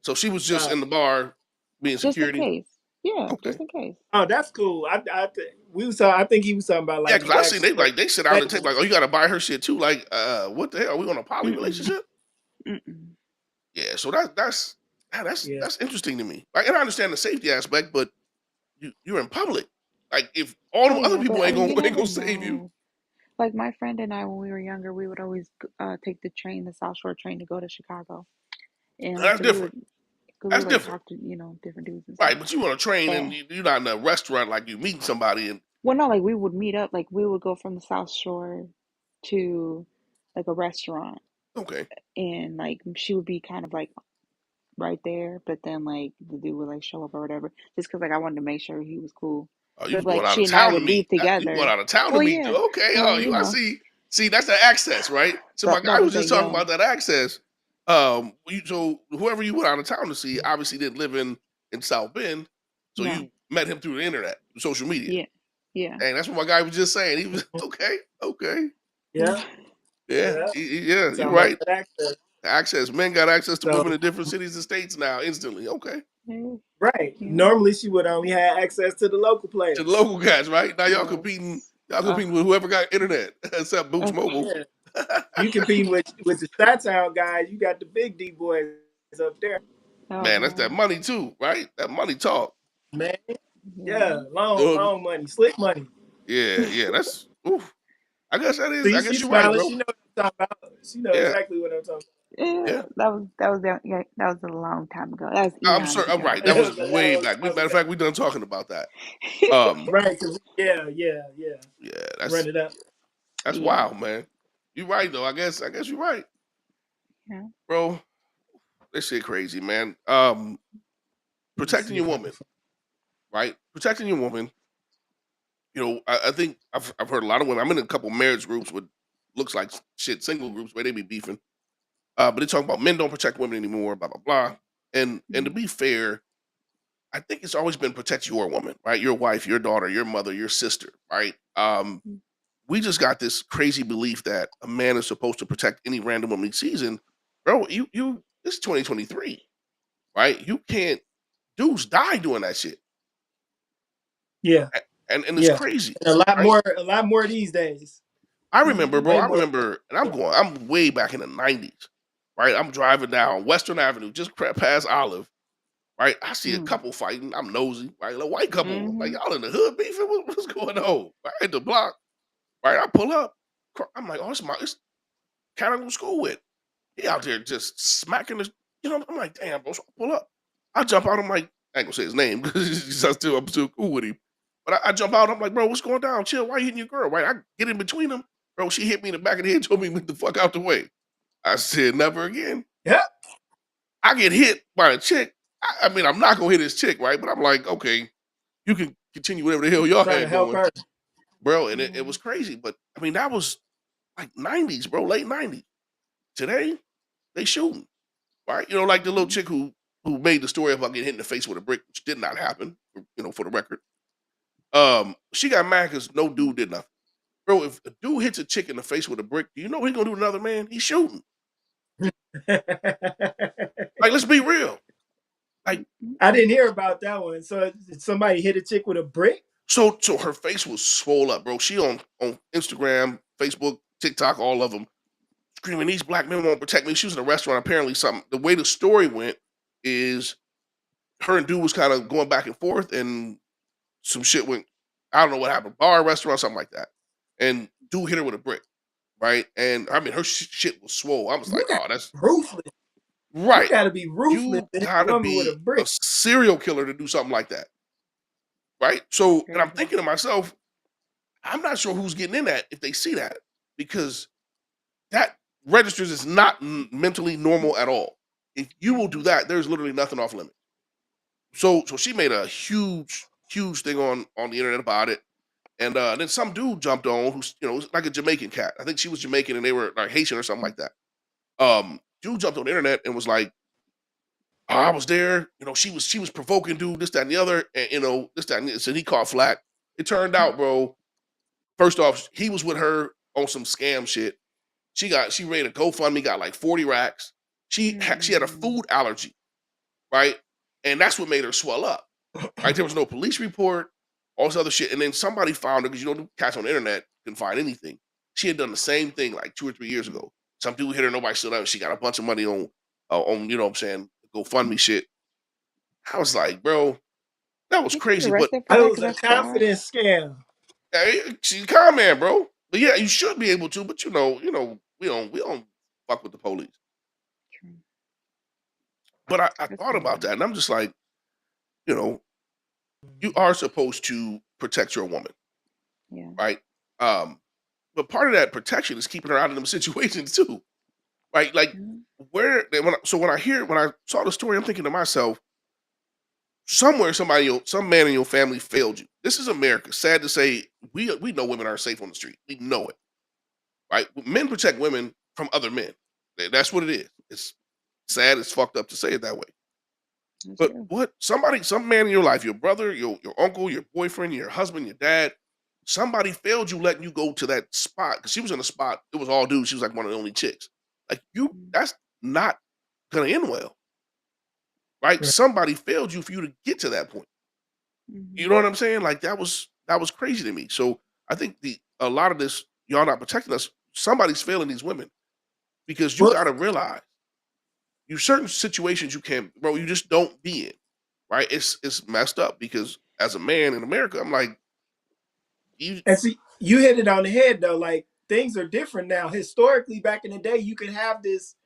So she was just Uh, in the bar being just in security. case. Yeah, Okay. just in case. oh, that's cool. We was. I think he was talking about Yeah, like because you I seen actually they sit down at and the take table. like, oh, you got to buy her shit too. Like, what the hell? Are we on a poly Mm-mm, relationship? mm-mm. Yeah. So that's Yeah. that's interesting to me. Like, and I understand the safety aspect, but you're in public. Like, if all Oh them other yeah, but people I ain't mean, gonna you ain't never gonna save you. know. Like my friend and I, when we were younger, we would always take the train, the South Shore train, to go to Chicago, and like, That's different. cause we That's would like different. talk to different dudes and stuff. Right. But you on a train and And you're not in a restaurant like you meeting somebody and well, no, like we would meet up, like we would go from the South Shore to like a restaurant, okay. and like she would be kind of like right there, but then like the dude would like show up or whatever, just because like I wanted to make sure he was cool. Oh, you But was going like out she of and I town to would meet. leave You going together. out of town to Well, meet. yeah. Okay. Oh, Well, you you I know, see. See, that's the access, right? So my guy that was was a just talking about young. that access. So whoever you went out of town to see obviously didn't live in South Bend, so No. you met him through the internet, social media, Yeah. Yeah. and that's what my guy was just saying. He was okay, okay, Yeah, yeah, yeah. yeah. You're Talking about right. that access. Access. Men got access to So women in different cities and states now instantly. Okay, Yeah. right. Yeah. Normally she would only have access to the local to the players. local guys, right? Now y'all Yes. competing. Y'all Uh, competing with whoever got internet, except Boots uh, Mobile. Yeah. You compete with the Stat Town guys, you got the big D boys up there. oh Man, that's that God. money too, right? That money talk. Man. Yeah, Yeah. long money, slick money. Yeah, yeah. That's oof. I guess that is. See, I guess she's you're right, smiling. bro. She knows what I'm talking about. She knows Yeah, exactly what I'm talking Yeah. yeah. That was a long time ago. That was I'm eons sorry. I'm ago. right. about. That That was was a way long back. time Matter of ago. fact, we done talking about that. Um, Right, cause yeah. yeah. Run it up. That's Yeah. wild, man. You're right though. I guess you're right, Yeah. bro. This shit crazy, man. Let me Protecting see your if I can woman, find right? Protecting your woman. I think I've heard a lot of women. I'm in a couple marriage groups with looks like shit single groups where they be beefing. But they talk about men don't protect women anymore, blah blah blah. And to Mm, be fair, I think it's always been protect your woman, right? Your wife, your daughter, your mother, your sister, right? mm, We just got this crazy belief that a man is supposed to protect any random woman he sees. And bro, you it's 2023, right? You can't dudes die doing that shit. Yeah, And it's yeah. crazy, And right? a lot more these days. I remember, mhm, bro. Way I more. remember, and I'm way back in the '90s, right? I'm driving down Western Avenue, just past Olive, right? I see a mm, couple fighting. I'm nosy, right? A white couple, like mhm, y'all in the hood beefing. What's going on? Right at the block, right? I pull up. I'm like, oh, it's cat I go to school with. He out there just smacking this. I'm like, damn, bro. So I pull up. I jump out. I'm like, I ain't gonna say his name because I'm still cool with him. But I jump out. I'm like, bro, what's going down? Chill. Why you hitting your girl? Right? I get in between them. Bro, she hit me in the back of the head, told me to get the fuck out the way. I said, never again. Yeah. I get hit by a chick. I mean, I'm not gonna hit this chick, right? But I'm like, okay, you can continue whatever the hell y'all Trying to had help going, her. bro. And it yeah, was crazy. But I mean, that was like '90s, bro, late '90s. Today, they shooting, right? Like the little mm, chick who made the story about getting hit in the face with a brick, which did not happen, for the record. She got mad because no dude did nothing. Bro, if a dude hits a chick in the face with a brick, do you know what he's gonna do to another man? He's shooting. Like, let's be real. Like, I mm, didn't hear about that one. So somebody hit a chick with a brick? so her face was swole up, bro. She on Instagram, Facebook, TikTok, all of them, screaming, "These black men won't protect me." She was in a restaurant. Apparently, something. The way the story went is her and dude was kind of going back and forth, and some shit went. I don't know what happened. Bar, restaurant, something like that. And dude hit her with a brick, right? And I mean, her shit was swole. I was You like, got oh, that's ruthless. You right. gotta be ruthless You to hit a gotta woman with a be a brick. serial killer to do something like that, right? that's So, and I'm crazy. thinking to myself, I'm not sure who's getting in that if they see that because that registers as not mentally normal at all. If you will do Mhm, that, there's literally nothing off limits. So she made a huge thing on the internet about it. And then some dude jumped on who's was like a Jamaican cat. I think she was Jamaican and they were like Haitian or something like that. Dude jumped on the internet and was like, "Oh, I was there. She was provoking dude, this, that, and the other, and this, that, and this." And he caught flack. It turned out, bro. First off, he was with her on some scam shit. She made a GoFundMe, got like 40 racks. She had a mm, food allergy, right? And that's what made her swell up. Right? There was no police report, all this other shit. And then somebody found her because the cats on the internet can find anything. She had done the same thing like 2 or 3 years ago. Some dude hit her, nobody stood up. She got a bunch of money on what I'm saying, GoFundMe shit. I was like, bro, that was they could get crazy. But arrested for It that was because a that's fraud. confidence scam. hey, she's a con man, bro. But yeah, you should be able to. But we don't fuck with the police. True. But I That's thought about crazy. that, and I'm just like, you know, you are supposed to protect your woman, Yeah. right? Um, but part of that protection is keeping her out of them situations too. right? Like Mhm. where when I saw the story, I'm thinking to myself, somewhere some man in your family failed you. This is America. Sad to say, we know women aren't safe on the street. We know it, right? Men protect women from other men. That's what it is. It's sad. It's fucked up to say it that way. That's But true. what some man in your life, your brother, your uncle, your boyfriend, your husband, your dad, somebody failed you letting you go to that spot because she was in a spot. It was all dudes. She was like one of the only chicks. Like you, Mm. that's not gonna end well, right? Right. Somebody failed you for you to get to that point. You Mhm. know what I'm saying? Like that was crazy to me. So I think the a lot of this, y'all not protecting us. Somebody's failing these women because you Well, got to realize you certain situations you can't, bro. You just don't be in, right? It's messed up because as a man in America, I'm like, you and see, you hit it on the head though. Like things are different now. Historically, back in the day, you could have this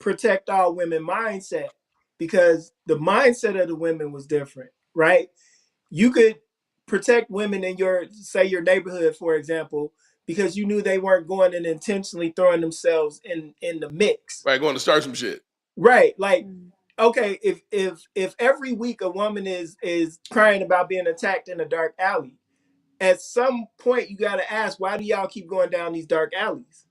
protect all women mindset because the mindset of the women was different, right? You could protect women in your, say, your neighborhood, for example, because you knew they weren't going and intentionally throwing themselves in the mix, right going to start some shit. right? Like, Mm. okay, if every week a woman is crying about being attacked in a dark alley, at some point you got to ask, why do y'all keep going down these dark alleys?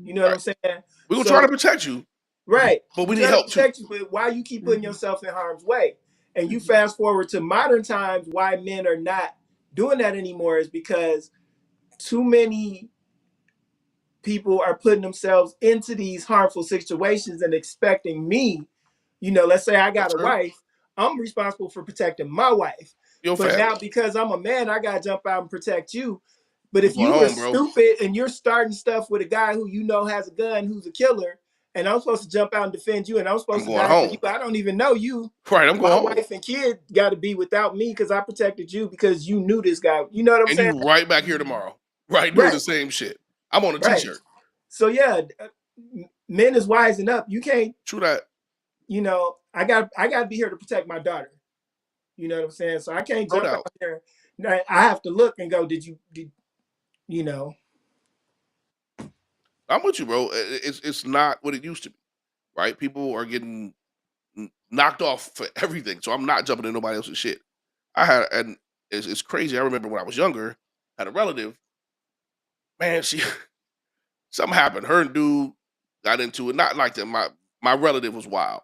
You Mhm. know what Right, I'm saying? we're gonna try So to protect you, right. but We we need try to help too. protect you, but why you keep putting Mhm. yourself in harm's way? And you Mhm. fast forward to modern times, why men are not doing that anymore is because too many people are putting themselves into these harmful situations and expecting me, let's say I Yes, got a sir. wife, I'm responsible for protecting my wife. Your But family. now because I'm a man, I gotta jump out and protect you. But I'm if going you were home, bro. stupid and you're starting stuff with a guy who you know has a gun, who's a killer, and I'm supposed to jump out and defend you, and I'm I'm supposed to going die for you, home. I don't even know you. Right, I'm My going home. wife and kid got to be without me because I protected you because you knew this guy. You know what I'm And saying? you right back here Mhm. tomorrow. Right, doing the Right, same shit. I'm on a right. t-shirt. So yeah, men is wising up. You can't, True that. I got to be here to protect my daughter. You know what I'm saying? So I can't No jump doubt. out there. I have to look and go, did you know? I'm with you, bro. It's not what it used to be. Right? People are getting knocked off for everything. So I'm not jumping in nobody else's shit. I had and it's crazy. I remember when I was younger, I had a relative. Man, she something happened. Her and dude got into it. Not like that. My relative was wild.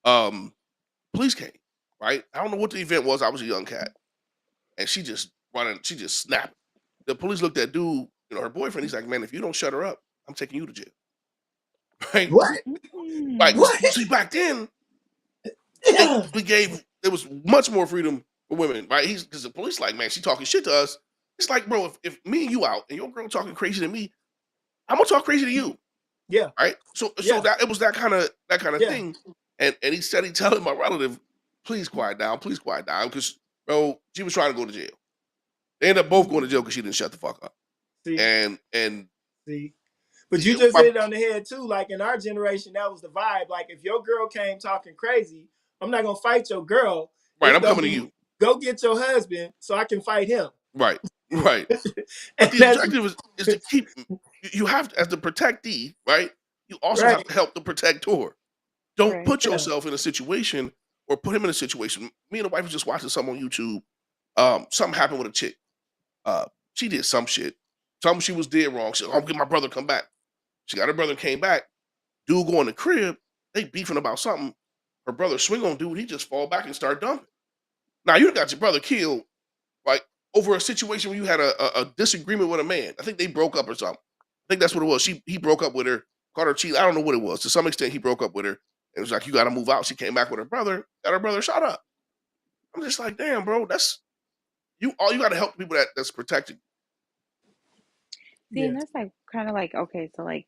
Um, police came. Right. I don't know what the event was. I was a young cat, and she just running. She just snapped. The police looked at dude. Her boyfriend. He's like, man, if you don't shut her up, I'm taking you to jail. Right. What? Like, Mhm. What? see, back then we gave there was much more freedom for women, right? He's because the police like, man, she talking shit to us. It's like, bro, if me and you out and your girl talking crazy to me, I'm gonna talk crazy to you, Yeah, right? So yeah, that it was that kind of yeah. thing. And he said he telling my relative, please quiet down, because bro, she was trying to go to jail. They ended up both going to jail because she didn't shut the fuck up. See, And see. But you yeah, just hit it on the head too. Like in our generation, that was the vibe. Like if your girl came talking crazy, I'm not gonna fight your girl. right, It's I'm gonna coming to be you. go get your husband so I can fight him. Right, right. But And the that's objective is to keep you have to, as the protectee, right? You also have right. to help the protector. Don't Right. put Yeah. yourself in a situation or put him in a situation. Me and the wife was just watching something on YouTube. Something happened with a chick. Uh, she did some shit. Something she was dead wrong. She said, "I'm gonna get my brother to come back." She got her brother and came back. Dude go in the crib. They beefing about something. Her brother swing on dude. He just fall back and start dumping. Now you got your brother killed, like over a situation where you had a disagreement with a man. I think they broke up or something. I think that's what it was. He broke up with her, caught her cheat. I don't know what it was. To some extent, he broke up with her. It was like, you got to move out. She came back with her brother. Got her brother shot up. I'm just like, damn, bro. That's you. All you got to help people that's protected. See, Yeah. and that's like kind of like okay, so like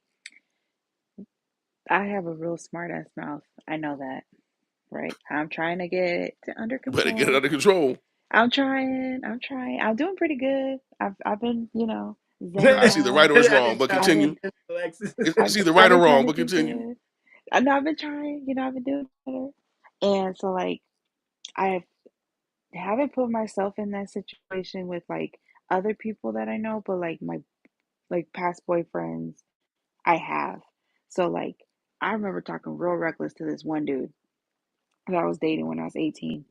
I have a real smart ass mouth. I know that, right? I'm trying to get it under You better get it control. under control. I'm trying. I'm trying. I'm doing pretty good. I've been, zenning It's either right out. or it's I wrong, didn't but try I've to been continue. do this, Alexis. It's either I've right or been trying wrong, to but do continue. good. I know I've been trying. I've been doing better. And so like I haven't put myself in that situation with like other people that I know, but like my like past boyfriends, I have. So like I remember talking real reckless to this one dude that I was dating when I was 18,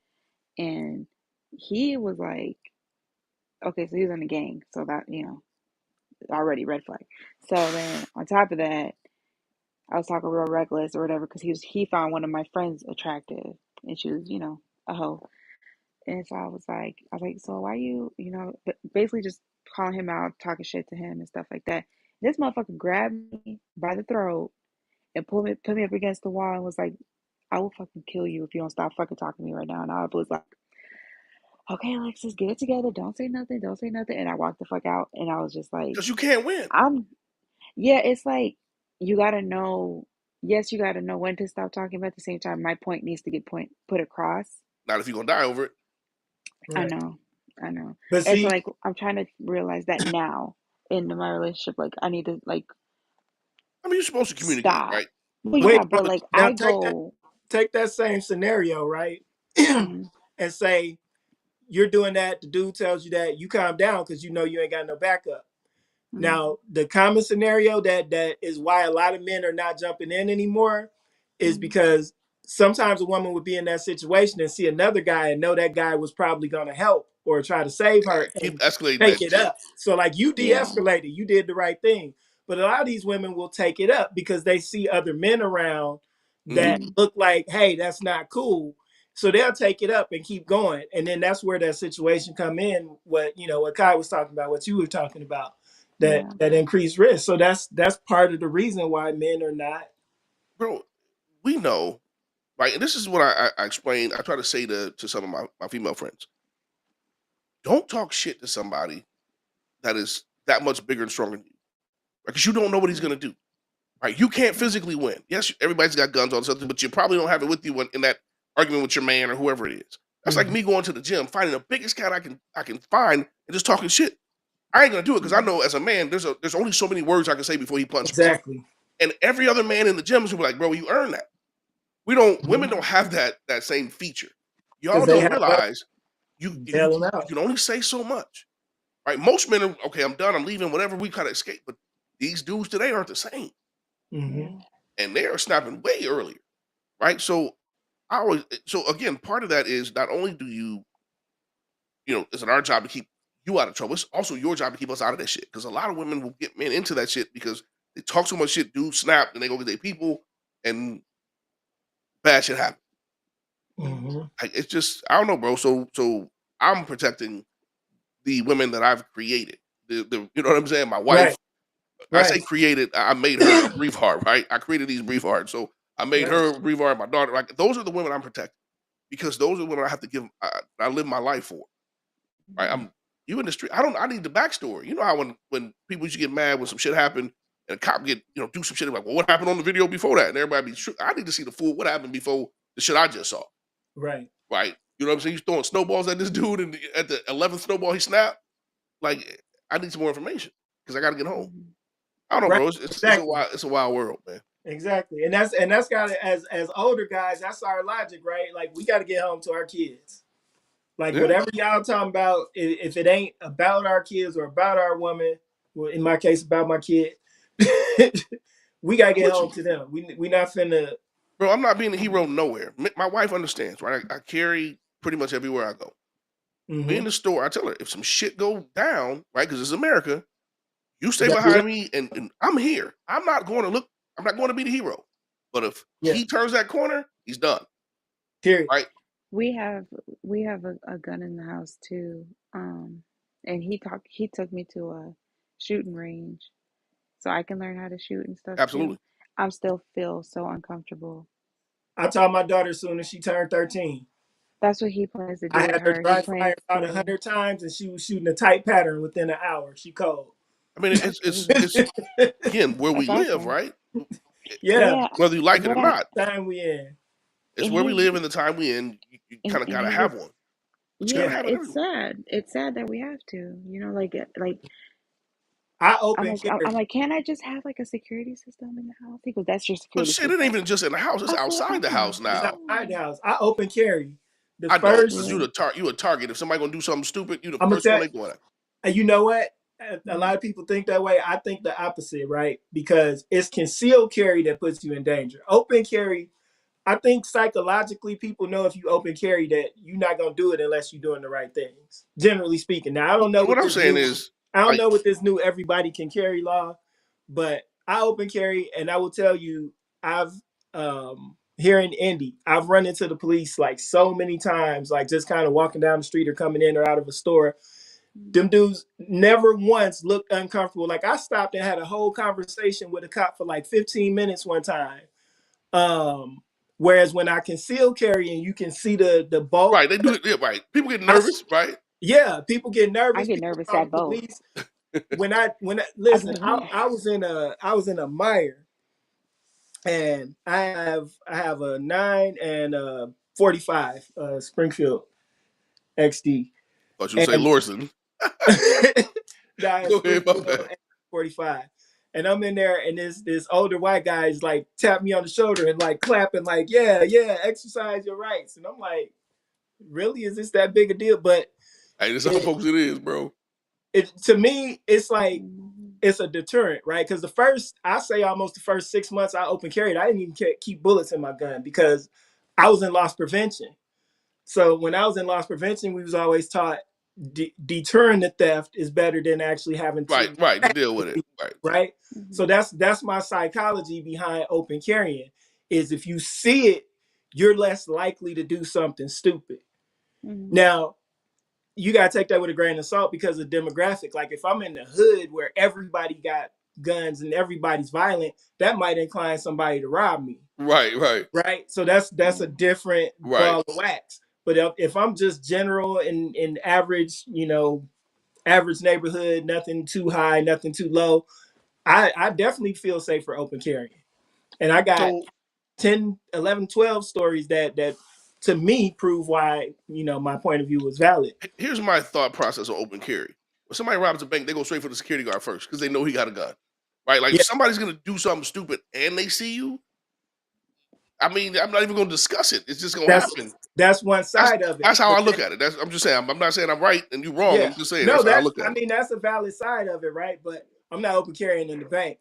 and he was like, okay, so he was in the gang, so that already red flag. So then on top of that, I was talking real reckless or whatever because he found one of my friends attractive, and she was a hoe. And so I was like, so why basically just calling him out, talking shit to him and stuff like that. This motherfucker grabbed me by the throat and put me up against the wall and was like, I will fucking kill you if you don't stop fucking talking to me right now. And I was like, okay, Alexis, get it together. Don't say nothing. Don't say nothing. And I walked the fuck out. And I was just like, Because you can't win. yeah, it's like, you gotta know, yes, you gotta know when to stop talking, but at the same time, my point needs to get put across. Not if you're gonna die over it. I Right. know, I know. But And so see, like, I'm trying to realize that now in my relationship, like, I need to like I mean, you're supposed to communicate, stop. right? Well, But yeah, wait, but like, now I go, take that same scenario, right? mm, And say you're doing that, the dude tells you that, you calm down because you know you ain't got no backup. mm, Now, the common scenario that is why a lot of men are not jumping in anymore is mm, because sometimes a woman would be in that situation and see another guy and know that guy was probably going to help or try to save her keep and escalating take that it shit. up. So, like, you yeah, de-escalated, you did the right thing. But a lot of these women will take it up because they see other men around Hmm. that mm, look like, hey, that's not cool. So they'll take it up and keep going, and then that's where that situation come in. What Kai was talking about, what you were talking about, that yeah, that increased risk. So that's part of the reason why men are not. Bro, we know, right? And this is what I explain. I try to say to some of my female friends. Don't talk shit to somebody that is that much bigger and stronger than you. Because you don't know what he's yeah, gonna do. Right? You can't yeah, physically win. Yes, everybody's got guns on something, but you probably don't have it with you in that argument with your man or whoever it is. That's like Mhm. me going to the gym, finding the biggest cat I can find, and just talking shit. I ain't gonna do it because I mm, know as a man, there's only so many words I can say before he punches me. Exactly. And every other man in the gym is gonna be like, bro, you earned that. We don't women Because don't have that same feature. Y'all they don't have us realize you bail them you out. can only say so much. Right? Most men are okay, I'm done, I'm leaving, whatever, we kind of escape. But these dudes today aren't the same. Hmm. yeah, And they are snapping way earlier. Right? So again, part of that is not only do it's our job to keep you out of trouble, it's also your job to keep us out of that shit. Because a lot of women will get men into that shit because they talk so much shit, dudes snap, and they go get their people, and bad shit happens. yeah, Hmm. Like, it's just I don't know, bro. So I'm protecting the women that I've created. The you know what I'm saying? My Right. wife, I say Right. created, I made her a brief heart, right? I created these brief hearts. So I made Right. her a brief heart, my daughter, like those are the women I'm protecting because those are the women I have to give I live my life for. Right? mm, I'm you in the street. I need the backstory. You know how when people used to get mad when some shit happened and a cop get, do some shit like, well, what happened on the video before that? And everybody be I need to see the full what happened before the shit I just saw. Right. Right? You know what I'm saying? He's throwing snowballs at this dude, and at the 11th snowball he snapped. Like, I need some more information because I got to get home. mm, I don't know, Right. bro. It's a Exactly. wild world, man. Exactly. And that's got to, as older guys, that's our logic, right? Like we got to get home to our kids. Like Yeah. whatever y'all talking about, if it ain't about our kids or about our woman, well, in my case, about my kid, we gotta I'm get with home you, to them. We not finna. bro. I'm not being a hero mm, nowhere. My wife understands, right? I carry pretty much everywhere I go. We in Hmm. the store. I tell her if some shit go down, right? Because it's America. You You stay gotta be behind ready. me, and I'm here. I'm not going to look. I'm not going to be the hero. But if Yeah. he turns that corner, he's done. Period. Right? we have we have a gun in the house too. And he took me to a shooting range so I can learn how to shoot and stuff Absolutely. too. I'm still feel so uncomfortable. I taught my daughter as soon as she turned 13. That's what he plans to I do with had her her. He dry fire plans about a to. hundred times, and she was shooting a tight pattern within an hour. She cold. I mean, Ooh, it's again where we that's live, awesome. right? Yeah, Yeah, Whether you like it or what I not, time we in. it's in where we his live in the time we in. You in, kind of in got to his have one, but you got to Yeah, yeah, have it it's everywhere. sad. It's sad that we have to. Like I I'm open like I'm carry. like, can I just have like a security system in the house? He goes, that's your But security shit, it ain't system. even just in the house; it's I said, outside the house It's now. outside the house. I open carry. The I don't, because first, really? you a target. If somebody gonna do something stupid, you the I'm gonna first one tell they going at. and you know what? a lot of people think that way. I think the opposite, right? Because it's concealed carry that puts you in danger. Open carry, I think psychologically people know if you open carry that you're not gonna do it unless you're doing the right things. Generally speaking. Now I don't know What what I'm this saying new is, I don't like, know what this new everybody can carry law, but I open carry and I will tell you I've here in Indy, I've run into the police like so many times, like just kind of walking down the street or coming in or out of a store. Them dudes never once looked uncomfortable. Like I stopped and had a whole conversation with a cop for like 15 minutes one time. Um, Whereas when I conceal carry and you can see the bulk, right? They do it, yeah, right? People get I nervous, right? yeah, people get I nervous. get People nervous call at the both. police. When I I'd be listen, like, I was in a Meyer, and I have a 9 and a 45 Springfield XD, Thought you would say and Lorson. that Go ahead, my Springfield bad. 45. And I'm in there, and this older white guy is like tap me on the shoulder and like clapping, like, yeah, yeah, exercise your rights. And I'm like, really, is this that big a deal? But Hey, this how it, folks it is, bro. it to me, it's like mm-hmm, it's a deterrent, right? Because I say almost the first 6 months I open carried, I didn't even keep bullets in my gun because I was in loss prevention. So when I was in loss prevention, we was always taught deterring the theft is better than actually having Right, to right, to deal with it. Right. right. mm-hmm, So that's my psychology behind open carrying is if you see it, you're less likely to do something stupid. mm-hmm, Now you gotta take that with a grain of salt because of demographic. Like if I'm in the hood where everybody got guns and everybody's violent, that might incline somebody to rob me. Right, right, Right. So that's a different right. ball of wax. But if I'm just general in average, average neighborhood, nothing too high, nothing too low, I definitely feel safe for open carrying. And I got So 10, 11, 12 stories that to me prove why, my point of view was valid. here's my thought process on open carry. When somebody robs a bank, they go straight for the security guard first because they know he got a gun. Right? Like if Yeah, somebody's gonna do something stupid and they see you, I mean, I'm not even gonna discuss it. It's just gonna that's happen. that's one That's side of it. that's how But I then, look at it. I'm just saying. I'm not saying I'm right and you're wrong. yeah, I'm just saying no, that's how I that's look at I it. mean that's a valid side of it, right? But I'm not open carrying in the bank.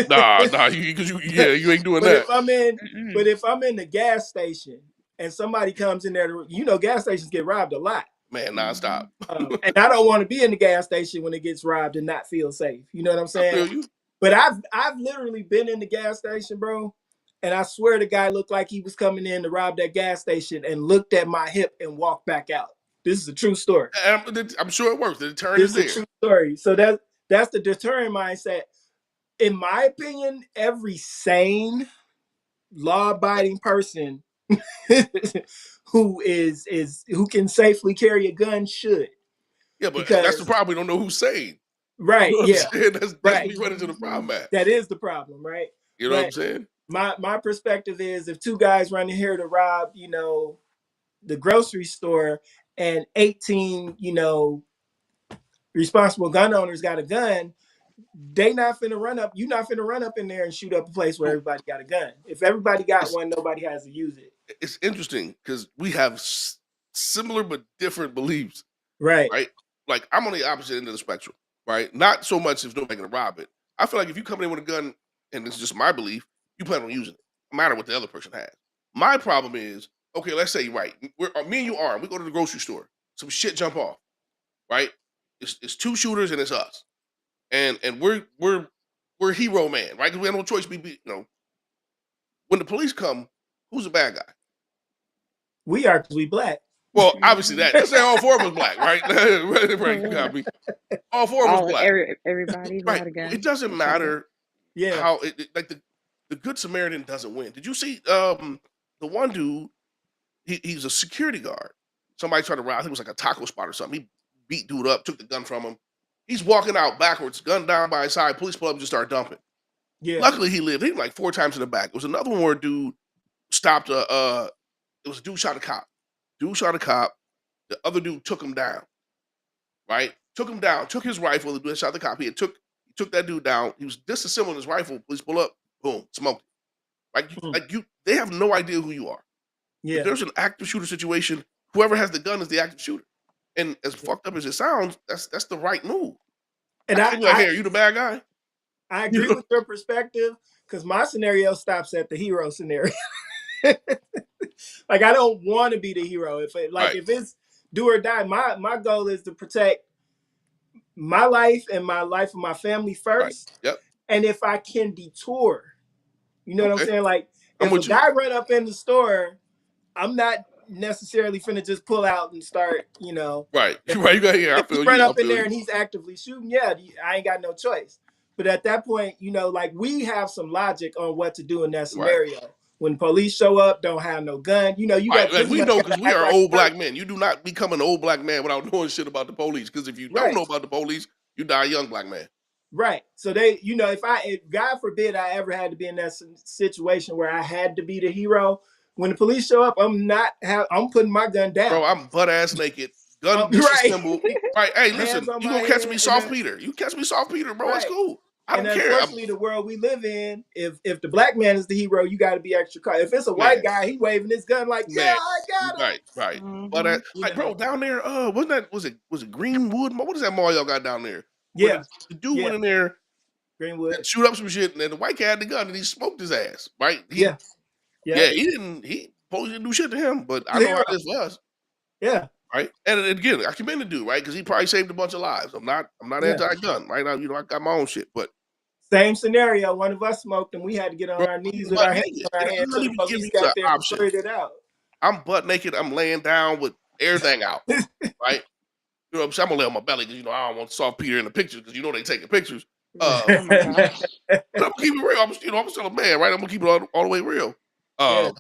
Nah, because you ain't doing But if that, I'm in, mm-mm, but if I'm in the gas station and somebody comes in there, gas stations get robbed a lot. man. Nah, mm-hmm, stop. And I don't want to be in the gas station when it gets robbed and not feel safe. You know what I'm I saying? feel you. But I've literally been in the gas station, bro, and I swear the guy looked like he was coming in to rob that gas station and looked at my hip and walked back out. This is a true story. And I'm sure it works. The deterrent This is is a there. true story. So that's the deterrent mindset. In my opinion, every sane, law-abiding person who can safely carry a gun should. Yeah, but that's the Because problem. We don't know who's saying. You right, know what I'm yeah, saying? That's where right. you run into the mm-hmm, problem at. That is the problem, right? You know what I'm But saying? my perspective is if two guys running here to rob, the grocery store and 18, responsible gun owners got a gun, they not finna run up. You not finna run up in there and shoot up a place where So everybody got a gun. If everybody got it's one, nobody has to use it. it's interesting because we have similar but different beliefs, Right. right? Like I'm on the opposite end of the spectrum, right? Not so much if nobody gonna rob it. I feel like if you come in with a gun, and this is just my belief, you plan on using it, no matter what the other person has. My problem is, okay, let's say right, me and you are, we go to the grocery store, some shit jump off, right? It's two shooters and it's us, and we're hero man, right? Because we have no choice. When the police come, who's the bad guy? We are because we black. Well, obviously mm-hmm. that. Let's say all four of us black, right? right, For right. You got real. me. All four of us black, Everybody who right? had a It gun doesn't was taken. matter Yeah. how like the good Samaritan doesn't win. Did you see the one dude? He's a security guard. Somebody tried to rob. I think it was like a taco spot or something. He beat dude up, took the gun from him. He's walking out backwards, gun down by his side. Police pull up and just start dumping. Yeah. Luckily, he lived. He like 4 times in the back. It was another one where a dude stopped a. It was a dude shot a cop. Dude shot a cop. The other dude took him down. Right? Took him down. Took his rifle. The dude that shot the cop. He took that dude down. He was disassembling his rifle. Police pull up. Boom. Smoked it. Mm. They have no idea who you are. If Yeah. there's an active shooter situation, whoever has the gun is the active shooter. And as fucked up as it sounds, that's the right move. And I'd be like, hey, are you the bad guy? I You agree know? with your perspective because my scenario stops at the hero scenario. Like I don't want to be the hero. Right, If it's do or die, my goal is to protect my life and my life of my family right. first. Yep. And if I can detour, you know what I'm Okay. saying? Like I'm if a with you. guy run up in the store, I'm not necessarily finna just pull out and start, Right. Right. You got here. I if he feel run you. I up in feel there you. and he's actively shooting, yeah, I ain't got no choice. But at that point, like we have some logic on what to do in that Right. scenario. When police show up, don't have no gun, you Right. got Like pretty we much know got because to we act are like old a person. black men. You do not become an old black man without knowing shit about the police. Because if you don't know Right. about the police, you die a young black man. Right. So they, if God forbid I ever had to be in that situation where I had to be the hero, when the police show up, I'm putting my gun down. Bro, I'm butt ass naked, gun Right. disassembled. Right. Hey, Hands listen, on you my gonna catch me head, soft Peter. You catch me soft Peter, bro. It's right. cool. I And don't care. unfortunately, the world we live in, if the black man is the hero, you got to be extra cautious. If it's a white Man, guy, he waving his gun like, "Yeah, man. I got him." Right, right. But Mm-hmm. like, bro, down there, wasn't that was it Greenwood? What is that mall y'all got down there? Where Yeah, the dude yeah, went in there Greenwood. and shoot up some shit, and then the white cat had the gun and he smoked his ass. Right? Yeah, yeah, Yeah, he supposed to do shit to him, but I the know how hero. this was. Yeah, Right? And again, I commend the dude, right? Because he probably saved a bunch of lives. I'm not yeah. anti-gun, right? I got my own shit, but Same scenario. One of us smoked, and we had to get on bro, our knees I'm with butt our hands naked. on And our I'm head not till the even giving police you got the there and option. cleared it out. I'm butt naked. I'm laying down with everything out, right? You know what I'm saying? I'm gonna lay on my belly because I don't want soft Peter in the pictures because they taking pictures. Oh my gosh. But I'm gonna keep it real. I'm still a man, right? I'm gonna keep it all the way real. Yeah, Uh,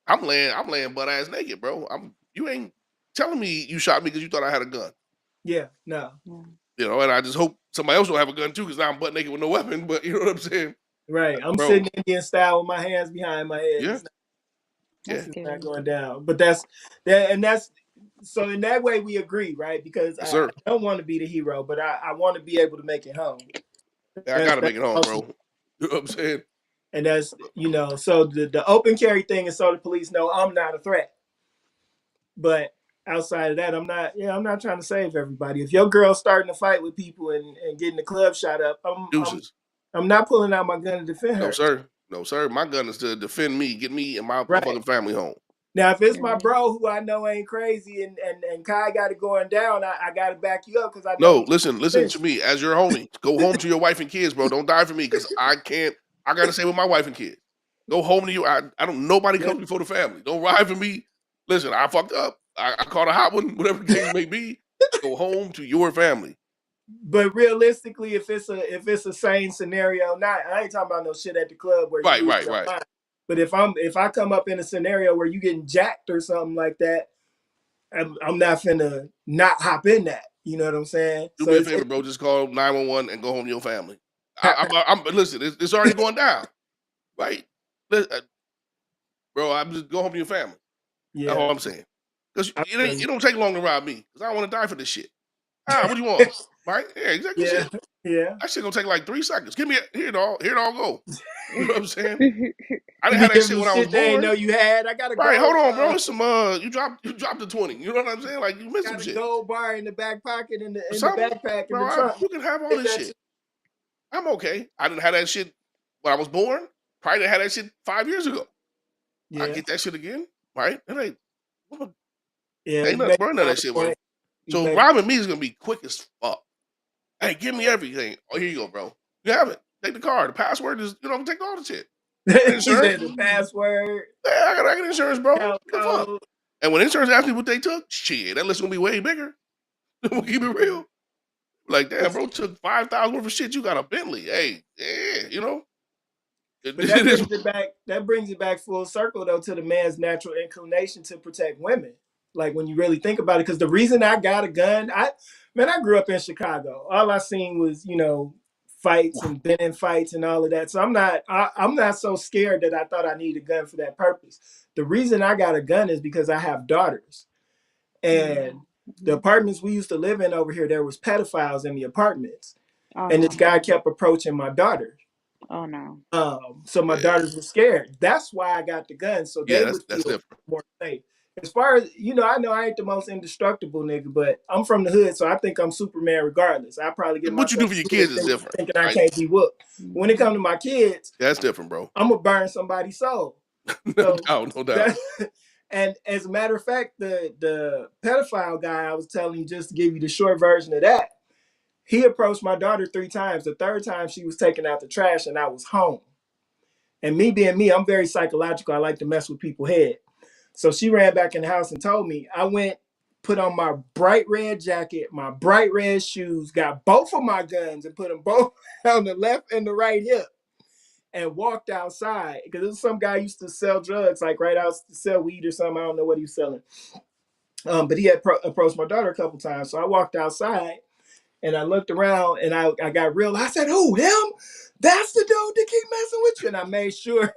I'm laying butt ass naked, bro. You ain't telling me you shot me because you thought I had a gun. yeah, no, Yeah. And I just hope somebody else will have a gun too because now I'm butt naked with no weapon. But you know what I'm saying, right. I'm bro? sitting Indian style with my hands behind my head. Yeah, That's yeah, It's not scary. going down. But that's so in that way we agree, right? Because yes, I sir. don't want to be the hero, but I want to be able to make it home. Yeah, I That's gotta that's make it home, also, bro. You know what I'm saying? and that's so the open carry thing is so the police know I'm not a threat. But outside of that, I'm not trying to save everybody. If your girl's starting to fight with people and getting the club shot up, Deuces. I'm not pulling out my gun to defend No, her. sir. No, sir. My gun is to defend me, get me and my Right. fucking family home. Now, if it's my Period. bro who I know ain't crazy and Kai got it going down, I got to back you up because I know No, he's listen to me as your homie. Go home to your wife and kids, bro. Don't die for me because I can't. I gotta stay with my wife and kids. Go home to you. I don't. Nobody yeah. comes before the family. Don't ride for me. Listen, I fucked up. I caught a hot one. Whatever the case may be. Go home to your family. But realistically, if it's a sane scenario, not I ain't talking about no shit at the club where you Right, lose right, your right. mind. But if I come up in a scenario where you getting jacked or something like that, I'm not finna not hop in that. You know what I'm saying? Do So me a it's favor, bro. Just call 911 and go home to your family. Listen. It's already going down, right? Bro, I'm just go home to your family. That's yeah. all I'm saying. Because I feel you. it don't take long to rob me. Because I don't want to die for this shit. What do you want? Right? Yeah, exactly Yeah, shit. yeah. That shit gonna take like 3 seconds. Give me here it all go. You know what I'm saying? I You didn't be have that giving shit me when I was shit they ain't born. know you had. I got a Right, hold gold on, bro. It's some you dropped the 20. You know what I'm saying? Like you missed some got a shit. gold bar in the back pocket Or in the something. backpack in Bro, the trunk. you can have all Is this that shit. I'm okay. I didn't have that shit when I was born. Probably didn't have that shit 5 years ago. I yeah, get that shit again, right? yeah. Ain't You nothing made burn none a of that valid shit with them. point. You So made robbing me is gonna be quick as fuck. Hey, give me everything. Oh, here you go, bro. You have it. Take the card. The password is, take all the shit. he Insurance. said the password, Yeah, I got insurance, bro. What account the fuck? code. And when insurance asks me what they took, shit, that list gonna be way bigger. We'll keep it real. Like, damn, bro, took 5,000 worth of shit. You got a Bentley. Hey, yeah, But that it is. brings it back. That brings it back full circle though to the man's natural inclination to protect women. Like when you really think about it, because the reason I got a gun, I grew up in Chicago. All I seen was fights and been in fights and all of that. So I'm not so scared that I thought I need a gun for that purpose. The reason I got a gun is because I have daughters, and the Mm-hmm. apartments we used to live in over here, there was pedophiles in the apartments, Oh and this no. guy kept approaching my daughter. Oh no. So my Yeah, daughters were scared. That's why I got the gun, so yeah, they that's would that's feel different. more safe. as far as I know I ain't the most indestructible nigga, but I'm from the hood, so I think I'm Superman regardless. I probably get What you myself do for your killed kids is different, thinking I right? can't be whooped. When it comes to my kids, That's different, bro. I'm gonna burn somebody's soul. No So doubt, no doubt. that, and as a matter of fact, the pedophile guy I was telling you, just to give you the short version of that, he approached my daughter 3 times. The third time she was taking out the trash and I was home. And me being me, I'm very psychological. I like to mess with people's head. So she ran back in the house and told me. I went, put on my bright red jacket, my bright red shoes, got both of my guns and put them both on the left and the right hip and walked outside. Because there was some guy used to sell drugs, like right out to sell weed or something. I don't know what he was selling. But he had approached my daughter a couple times. So I walked outside and I looked around and I got real. I said, "Who, him? That's the dude that keep messing with you." And I made sure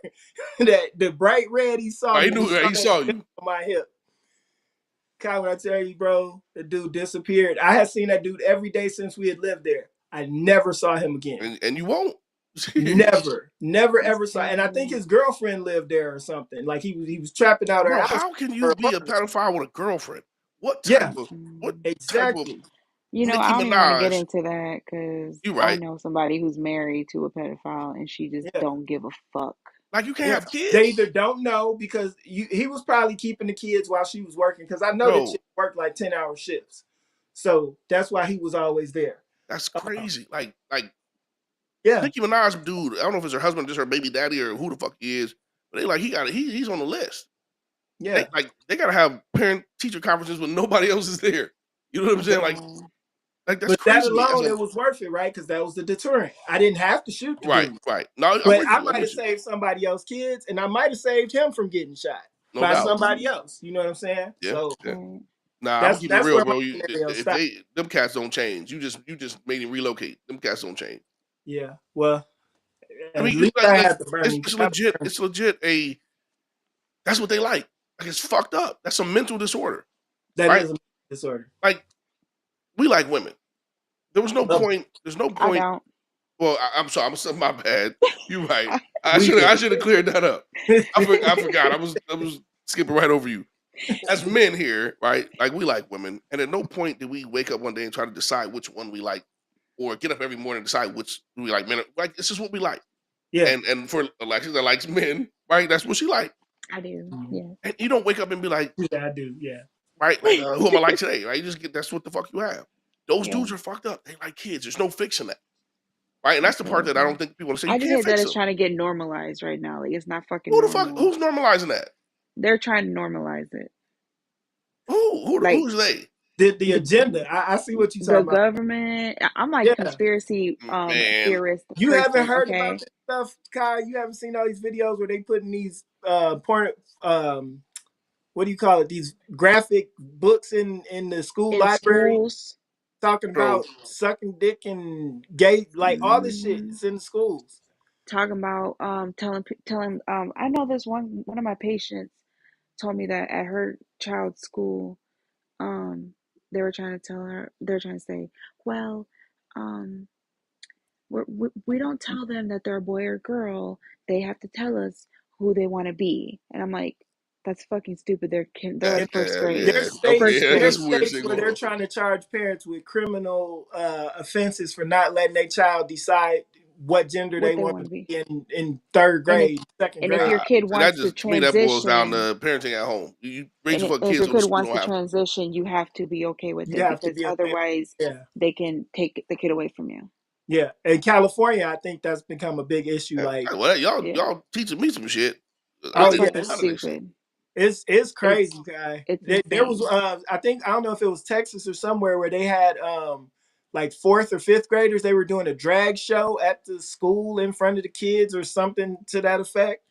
that the bright red he saw He me, knew, he saw you. on my hip. Kyle, when I tell you, bro, the dude disappeared. I had seen that dude every day since we had lived there. I never saw him again. And you won't. Never That's ever saw. And I think crazy. his girlfriend lived there or something. Like he was trapping out her Bro, house. how can you be a pedophile with a girlfriend? What Yeah, type of exactly. Nicki I don't even want to get Minaj? into that because You I right. know somebody who's married to a pedophile and she just Yeah. don't give a fuck. Like you can't Yeah, have they kids, either don't know because he was probably keeping the kids while she was working. Because I know that bro. she worked like 10-hour shifts, so that's why he was always there. That's Uh, crazy. Like yeah, Nicki Minaj, dude. I don't know if it's her husband, just her baby daddy, or who the fuck he is. But they like he's on the list. yeah. They gotta have parent teacher conferences when nobody else is there. You know what I'm saying? Wow. Like that's But that crazy to me. alone, it was worth it, right? Because that was the deterrent. I didn't have to shoot the Right, dude, right. No, I'm but with I you. I'm might have with you. saved somebody else's kids, and I might have saved him from getting shot No by doubt. somebody else. You know what I'm saying? Yeah, So yeah. Right. Nah, I'm gonna keep it that's real, where my bro. scenario If stopped. them cats don't change, you just made him relocate. Them cats don't change. Yeah. Well, I at mean, least I had to burn him. it's legit. It's legit. That's what they like. Like it's fucked up. That's a mental disorder, That right? is a disorder. Like we like women. There was no Love it. point. There's no I point. don't. Well, I'm sorry. I'm saying my bad. You're right. We do. I should have cleared that up. I forgot. I was skipping right over you. As men here, right? Like we like women, and at no point did we wake up one day and try to decide which one we like, or get up every morning and decide which we like. Men, like this is what we like. Yeah. And for Alexis that likes men, right? That's what she like. I do. Mhm. Yes. And you don't wake up and be like, Yeah, I do. Yeah. right? Like who am I like today? Right? You just get that's what the fuck you have. Those Yeah. dudes are fucked up. They like kids. There's no fixing that, right? And that's That's the what part it that I is. don't think people say. You I just can't hate that fix it's them. trying to get normalized right now. Like it's not fucking Who the fuck? normal. Who's normalizing that? They're trying to normalize it. Like Who's they? The the agenda. I see what you're the talking about. government. I'm like Yeah. conspiracy Man, theorist You haven't person, heard about okay? this stuff, Kyle? You haven't seen all these videos where they putting these porn what do you call it? These graphic books in the school In library schools. talking bro. about sucking dick and gay, like all this shit. hmm It's in the schools. Talking about telling I know this one of my patients told me that at her child's school, um they were trying to tell her, they're trying to say, well, um we don't tell them that they're a boy or girl. They have to tell us who they want to be. And I'm like, that's fucking stupid. They're Yeah, like first yeah, grade. yeah. Okay, First yeah, There's that's grade. some weird states shit where going they're on. trying to charge parents with criminal offenses for not letting their child decide what gender What they they want want to to be. be in third And if grade, second and if your grade. kid So that wants to just to me that boils down transition, to parenting at home. You raise and your fucking if kids your so the kid school wants don't to have to. transition, you have to be okay with You it have to because be okay. otherwise Yeah. they can take the kid away from you. Yeah. In California, I think that's become a big issue. Yeah. Like, Well, Yeah. y'all teaching me some shit. I oh It's didn't yeah, know fucking none of this shit. stupid. it's crazy, It's guy. it's There was insane. I think I don't know if it was Texas or somewhere where they had like fourth or fifth graders. They were doing a drag show at the school in front of the kids or something to that effect.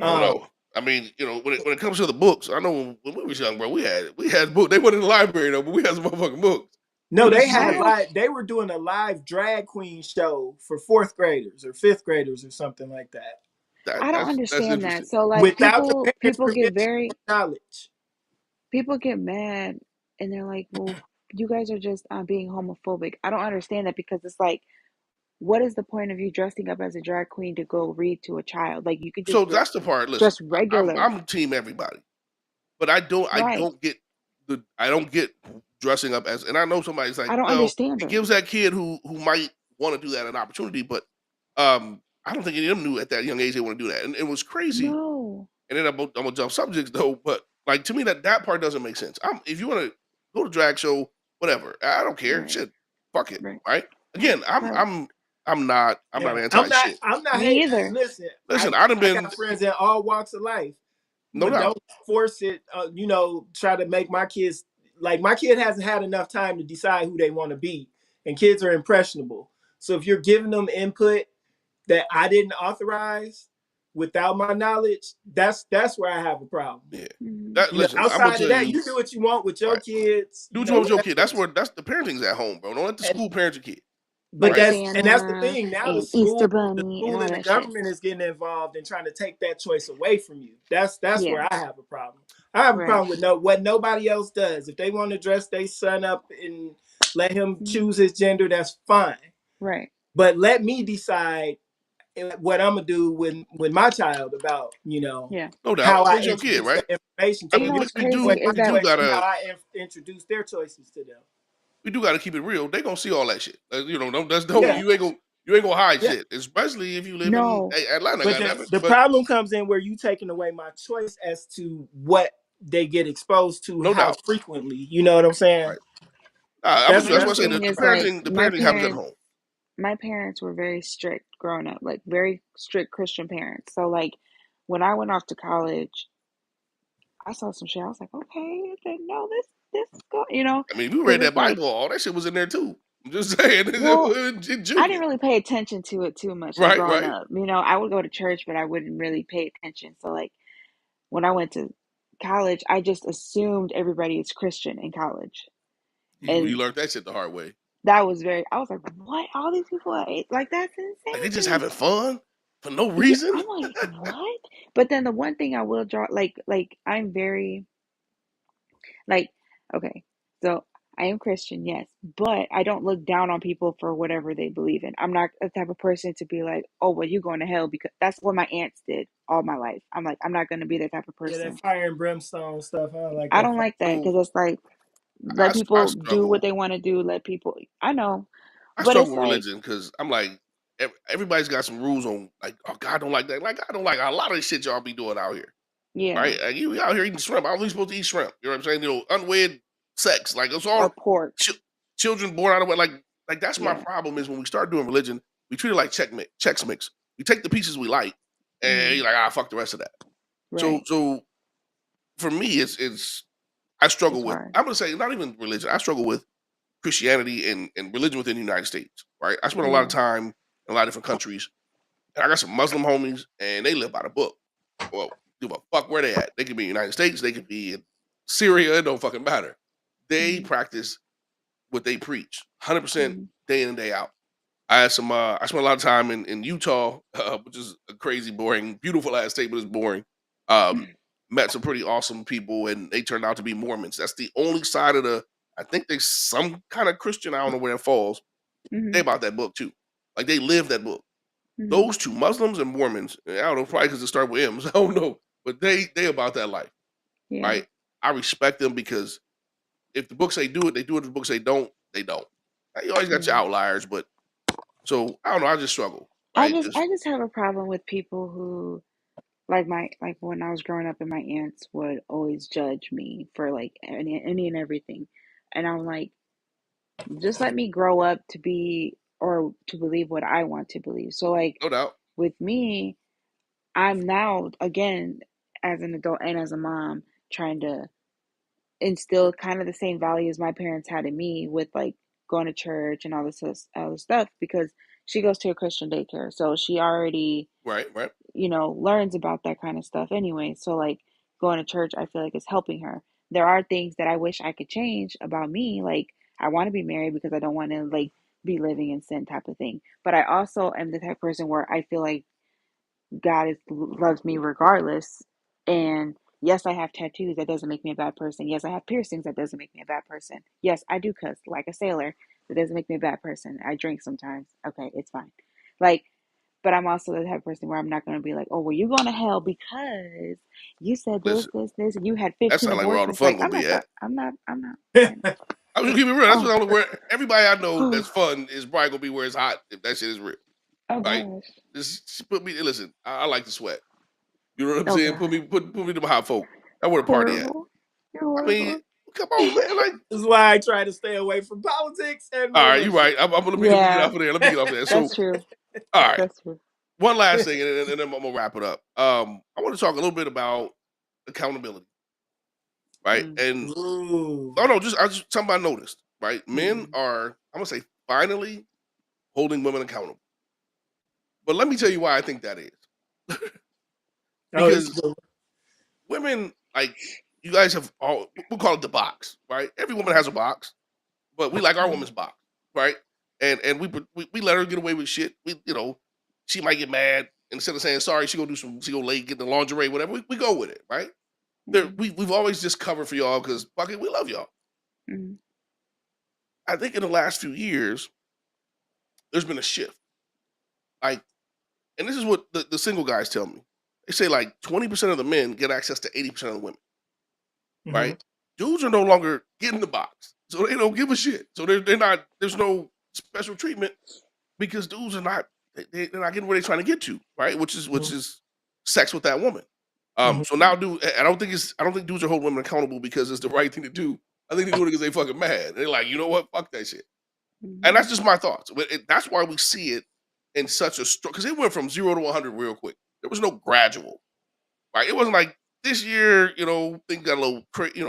I don't Yeah. Um, know. I mean, when it comes to the books, I know when we was young, bro, we had books. They weren't in the library though, but we had some motherfucking books. no, You know what they I'm had saying? Right. live. They were doing a live drag queen show for fourth graders or fifth graders or something like that, I don't That's understand that. interesting. So like without the people parents' people get permission very or knowledge. people get mad and they're like, well, you guys are just being homophobic. I don't understand that because it's like, what is the point of you dressing up as a drag queen to go read to a child? Like you could just So that's the part. Listen, dress regular. I'm team everybody. but I Right. don't get I don't get dressing up as, and I know somebody's like, I don't well, understand it it. gives that kid who might want to do that an opportunity, but I don't think any of them knew at that young age they want to do that, and it was crazy. No. And then I'm gonna jump subjects though, but like to me that part doesn't make sense. If you want to go to drag show, whatever, I don't care. Right. Shit, fuck it, Right. right? Again, Right. I'm not Yeah, anti shit. I'm not Me hate. either. Listen, Listen, I'd have I been got friends in all walks of life, no but doubt. don't force it. Try to make my kids like my kid hasn't had enough time to decide who they want to be, and kids are impressionable. So if you're giving them input that I didn't authorize without my knowledge, that's where I have a problem. Yeah, Hmm. that listen, I'm gonna Outside of tell that, you you do what you want with your right. kids, Do what you want with your kid. whatever. That's the parenting's at home, bro. Don't let the And school parent your kid, but With right? that's the Santa thing. Now and Easter the Bunny and school all and the that shit. government is getting involved and trying to take that choice away from you. That's Yeah. where I have a problem. I have a Right. problem with what nobody else does. If they want to dress their son up and let him Hmm. choose his gender, that's fine. Right. But let me decide what I'm gonna do with my child about Yeah. No doubt. how I It's your kid, introduce that right? information I to And you them. mean, know Just what's the same crazy way is we my do that question how gotta I introduce their choices to them. keep it real. They gonna see all that shit. You know, don't Yeah, you ain't gonna hide yeah. shit, especially if you live in no. Atlanta. But Goddamn it! the But problem comes in where you taking away my choice as to what they get exposed to, no how doubt, frequently. You know what I'm saying? right? That's My what I say. That's thing The is like parenting happens at home. my parents were very strict growing up, like very strict Christian parents. So like when I went off to college, I saw some shit. I was like, okay, then no, this go, I mean, we because read that it's like, Bible. All that shit was in there too. I'm just saying, well, I juke didn't it. really pay attention to it too much, like Right, growing right. up. I would go to church, but I wouldn't really pay attention. So like when I went to college, I just assumed everybody is Christian in college, You and learned that shit the hard way. that was very. I was like, what? All these people are like that's Like they insane to just me. having fun for no Yeah, reason. I'm like, what? But then the one thing I will draw, like I'm very like, okay, so I am Christian, yes, but I don't look down on people for whatever they believe in. I'm not the type of person to be like, oh, well, you're going to hell because that's what my aunts did all my life. I'm like, I'm not going to be that type of Yeah, that person. fire and brimstone stuff. I don't like I that. don't like that So because it's like, let I people do what struggle. they want to do. Let people, I know, I but struggle it's with like, religion because I'm like everybody's got some rules on like oh God don't like that. Like I don't like a lot of the shit y'all be doing out here. yeah, Right? You out here eating shrimp. I'm only supposed to eat shrimp. You know what I'm saying? You know, unwed sex. Like it's or all pork. children born out of it. Like that's my Yeah. problem is when we start doing religion, we treat it like check mix. We take the pieces we like, and Hmm. you're like, fuck the rest of that. So Right. so for me, it's I struggle It's with. hard. I'm gonna say not even religion. I struggle with Christianity and religion within the United States. Right? I spent a lot of Yeah. time in a lot of different countries, and I got some Muslim homies, and they live by the book. Well, give a fuck where they at. They could be in the United States. They could be in Syria. It don't fucking matter. They Hmm. practice what they preach, 100% Hmm. day in and day out. I had some. I spent a lot of time in Utah, which is a crazy, boring, beautiful ass state, but it's boring. Um, Met some pretty awesome people, and they turned out to be Mormons. That's the only side of the. I think they some kind of Christian. I don't know where it falls. They Hmm. about that book too. Like they live that book. Hmm. Those two, Muslims and Mormons. I don't know, probably because it started with M's. I don't know, but they about that life, Yeah. right? I respect them because if the books say do it, they do it. If the books say don't, they don't. You always got your Yeah. outliers, but so I don't know. I just struggle, right? Just I just have a problem with people who like when I was growing up and my aunts would always judge me for like any and everything. And I'm like, just let me grow up to be or to believe what I want to believe. So like no doubt, with me, I'm now again as an adult and as a mom trying to instill kind of the same values my parents had in me with like going to church and all this other stuff because she goes to a Christian daycare. So she already right, right. learns about that kind of stuff anyway. So like going to church, I feel like it's helping her. There are things that I wish I could change about me. Like I want to be married because I don't want to like be living in sin type of thing. But I also am the type of person where I feel like loves me regardless. And yes, I have tattoos. That doesn't make me a bad person. Yes, I have piercings. That doesn't make me a bad person. Yes, I do cuss like a sailor. That doesn't make me a bad person. I drink sometimes. Okay, it's fine. Like But I'm also the type of person where I'm not going to be like, oh, well, you're going to hell because you said Listen, this, and you had that 15 sounds like where all the abortions. fun Like, gonna be at. I'm not, you know. I'm just keeping it real. That's Oh, what I'm where everybody I know oh, that's fun is probably gonna be where it's hot if that shit is real. oh Right? gosh. Just put me. Listen, I like to sweat. You know what I'm Oh saying? God. Put me to my hot folk. That's where the party at. Horrible. You're I mean, horrible. come on, man. Like, This is why I try to stay away from politics and all right, you're religion. right. Let me get Yeah, off of there. Let me get off of there. So, that's true. all right, That's true. one last thing, and then I'm gonna wrap it up. I want to talk a little bit about accountability, right? Mm, And Ooh. oh no, just something I noticed, right? Men Mhm. are, I'm gonna say, finally holding women accountable. But let me tell you why I think that is. Oh, this is Because good. women, like, you guys have all, we'll call it the box, right? Every woman has a box, but we like our mm, woman's box, right? And we let her get away with shit. She might get mad. Instead of saying sorry, she go late, get the lingerie, whatever. We go with it, right? mm, We've always just covered for y'all because fuck it, we love y'all. mm, I think in the last few years, there's been a shift. Like, and this is what the single guys tell me. They say like 20% of the men get access to 80% of the women, right? Mhm. Dudes are no longer getting the box, so they don't give a shit. So they're not. There's no special treatment because dudes are not. They're not getting where they're trying to get to, right? Which Mhm. is sex with that woman. Mhm. So now, dude, I don't think dudes are holding women accountable because it's the right thing to do. I think they do it because they fucking mad. They're like, you know what? Fuck that shit. And mm. that's just my thoughts. But that's why we see it in such a because it went from 0 to 100 real quick. There was no gradual. Right? It wasn't like this year, things got a little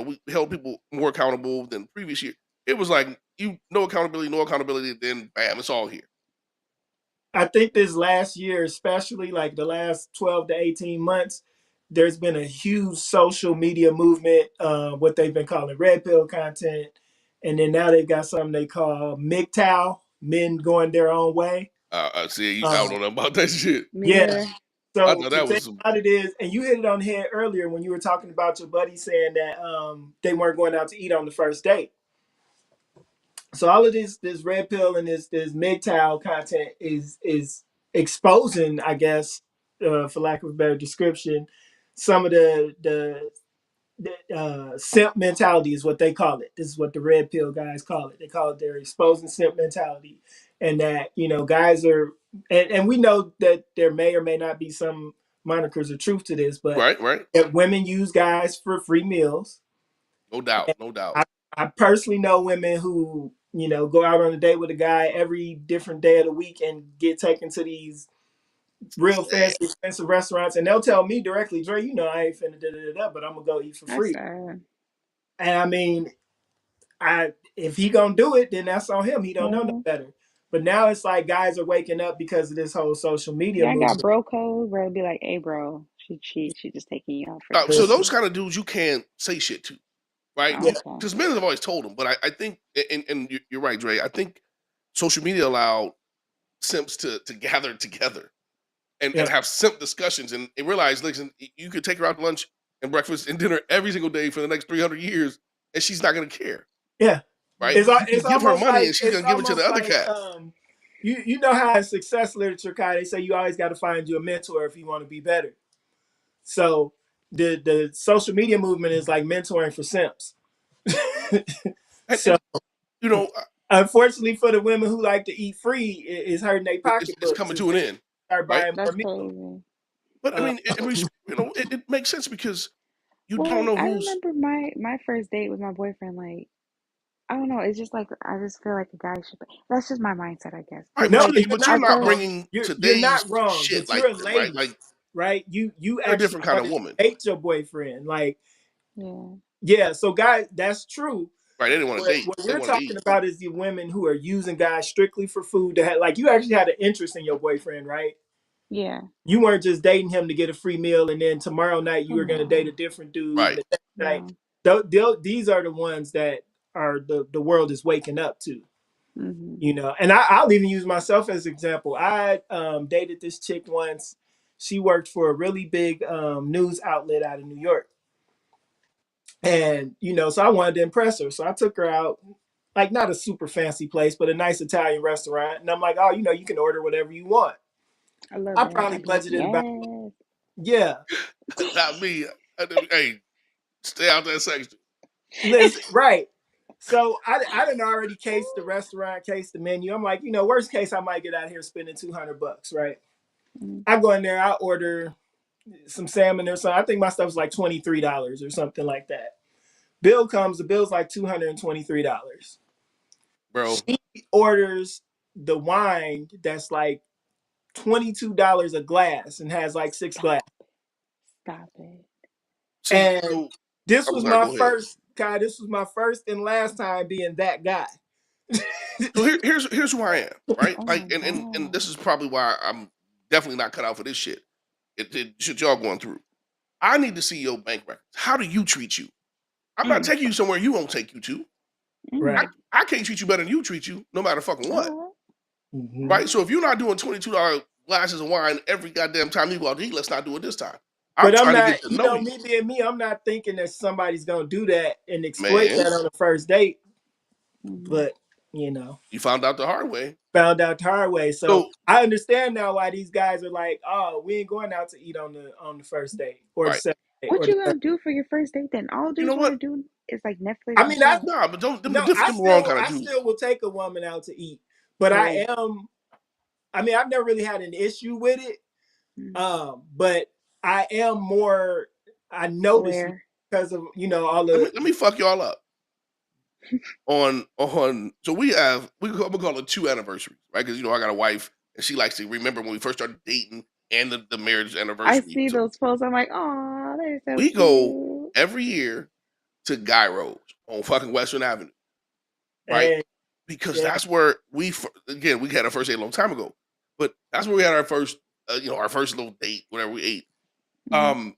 we held people more accountable than previous year. It was like no accountability, then bam, it's all here. I think this last year, especially like the last 12 to 18 months, there's been a huge social media movement, what they've been calling red pill content. And then now they've got something they call MGTOW, men going their own way. I see I don't Um, know nothing about that shit. Me yeah. neither. I So thought the that thing was some about it is, and you hit it on the head earlier when you were talking about your buddy saying that they weren't going out to eat on the first date. So all of this red pill and this MGTOW content is exposing, I guess, for lack of a better description, some of the simp mentality is what they call it. This is what the red pill guys call it. They call it their exposing simp mentality, and that guys are, and we know that there may or may not be some monikers of truth to this, but right, right. that women use guys for free meals. No doubt, no doubt. I, I personally know women who, go out on a date with a guy every different day of the week and get taken to these real Sad. fancy, expensive restaurants, and they'll tell me directly, Dre, I ain't finna da da da, but I'm gonna go eat for That's free. sad. And I mean, if he gonna do it, then that's on him. He don't know no Mm. better. But now it's like guys are waking up because of this whole social media Yeah, I got movement. bro code where it'd be like, hey, bro, she just taking you out for So dinner. those kind of dudes you can't say shit to, right? Yeah, Okay. Because men have always told them, but I think, and you're right, Dre. I think social media allowed simps to gather together and yeah, have simp discussions and realize, listen, you could take her out to lunch and breakfast and dinner every single day for the next 300 years, and she's not going to care, yeah. right? It's You can it's give her almost money like and she's going to give it to the other cats. you know how in success literature, Kai, they say you always got to find you a mentor if you want to be better. So the social media movement is like mentoring for simps. So And you know, unfortunately for the women who like to eat free, it's hurting their it's pocketbooks coming as to an they end, start right? buying more That's meals. crazy. But I Uh, mean, it makes sense because you don't Well, know I who's remember my first date with my boyfriend. Like, I don't know. It's just like I just feel like a guy should. That's just my mindset, I guess. right. But no, like, you're But you're I not not feel wrong. bringing You're today's not wrong, shit but you're like a that, right? lady, Like right? You you're a actually different kind of wanted to woman, date your boyfriend, like yeah, yeah. So guys, that's true. right? They didn't want to date; What they we're wanted to talking eat, about is the women who are using guys strictly for food. To have, like you actually had an interest in your boyfriend, right? yeah. You weren't just dating him to get a free meal, and then tomorrow night you Oh were going to date a no, different dude, and right? the next night. no. These are the ones that are the world is waking up to. Mhm. And I'll even use myself as an example. I dated this chick once. She worked for a really big news outlet out of New York, and so I wanted to impress her, so I took her out, like not a super fancy place, but a nice Italian restaurant, and I'm like, oh, you can order whatever you want. I love I that. probably I'd be like, budgeted about, yes. yeah. Not me. Hey, stay out that section. Listen, right. So I didn't already case the restaurant, case the menu. I'm like, worst case, I might get out here spending $200, right? Mm, I go in there, I order some salmon or something. I think my stuff's like $23 or something like that. Bill comes, the bill's like $223. Bro. She orders the wine that's like $22 a glass and has like six stop. glasses. Stop it. See, And so this I'm was sorry, my go ahead. first guy. This was my first and last time being that guy. So here's who I am, right? Oh Like, my and this God. is probably why I'm definitely not cut out for this shit. It shit y'all going through. I need to see your bank records. How do you treat you? I'm not Mm, taking you somewhere you won't take you to. I, Right. mm. I can't treat you better than you treat you, no matter fucking what. All Hmm. Right? So if you're not doing $22 glasses of wine every goddamn time you go out to eat, let's not do it this time. I'm But I'm trying to not, get to know you. me being me, I'm not thinking that somebody's gonna do that and exploit Man, that on the first date. right. Mm-hmm. But you found out the hard way. found out the hard way. So So, I understand now why these guys are like, oh, we ain't going out to eat on the first date or the right. second date What or the you third. gonna do for your first date then? All You know dudes want what? to do is like Netflix I and mean, I chill. Nah, but don't them the no, different I them wrong still kind of I dudes. still will take a woman out to eat, but Oh, I mean, I've never really had an issue with it. mm, But I am more. I notice aware. because of all Let the me let me fuck y'all up. On so we call, we call it 2 anniversaries, right? Because I got a wife and she likes to remember when we first started dating and the marriage I anniversary. see So those posts. I'm like, oh, they're so we go cute. every year to Gyros on fucking Western Avenue, right? and Because yeah, that's where again we had our first date a long time ago, but that's where we had our first our first little date, whatever we ate. Hmm. Um,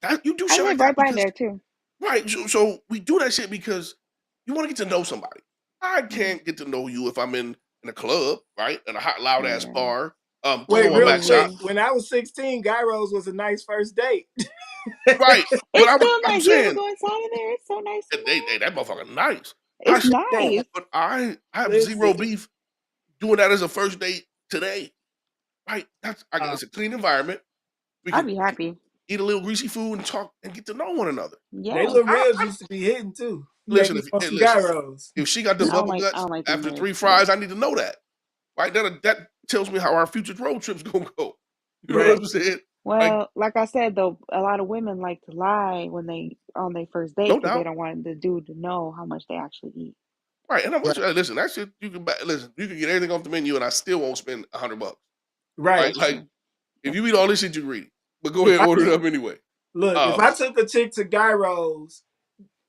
that you do I shit like live that right by because there too. right. So we do that shit because you want to get to know somebody. I Mm, can't get to know you if I'm in a club, right? In a hot, loud ass yeah, bar, wait, throwing my real back shot. quick. literally. When I was 16, Gyros was a nice first date. Right. But It's still I'm nice. You ever saying go inside of there? It's so nice in hey, there. that motherfucker nice. It's Bro, nice. but I have zero Listen, beef doing that as a first date today. Right. uh, It's a clean environment. We I'd can be happy. eat a little greasy food and talk and get to know one another. they Yes. little ribs I used to be hitting too. You make listen, me if want hey, some listen, Gyros. if she got them I don't bubble like. I guts don't like them after ribs, three but fries, I need to know that. Right? That tells me how our future road trips gonna go. You know what Right. I'm saying? Like, well, like I said though, a lot of women like to lie when they on their first date no because they doubt. don't want the dude to know how much they actually eat. Right. And I'm with Right. you. Hey, listen, that shit listen, you can get everything off the menu and I still won't spend $100. Right? Right. That's Like true. if That's you eat true. all this shit, you're greedy. But go If ahead, I order it up anyway. if Um, I took a chick to Gyros,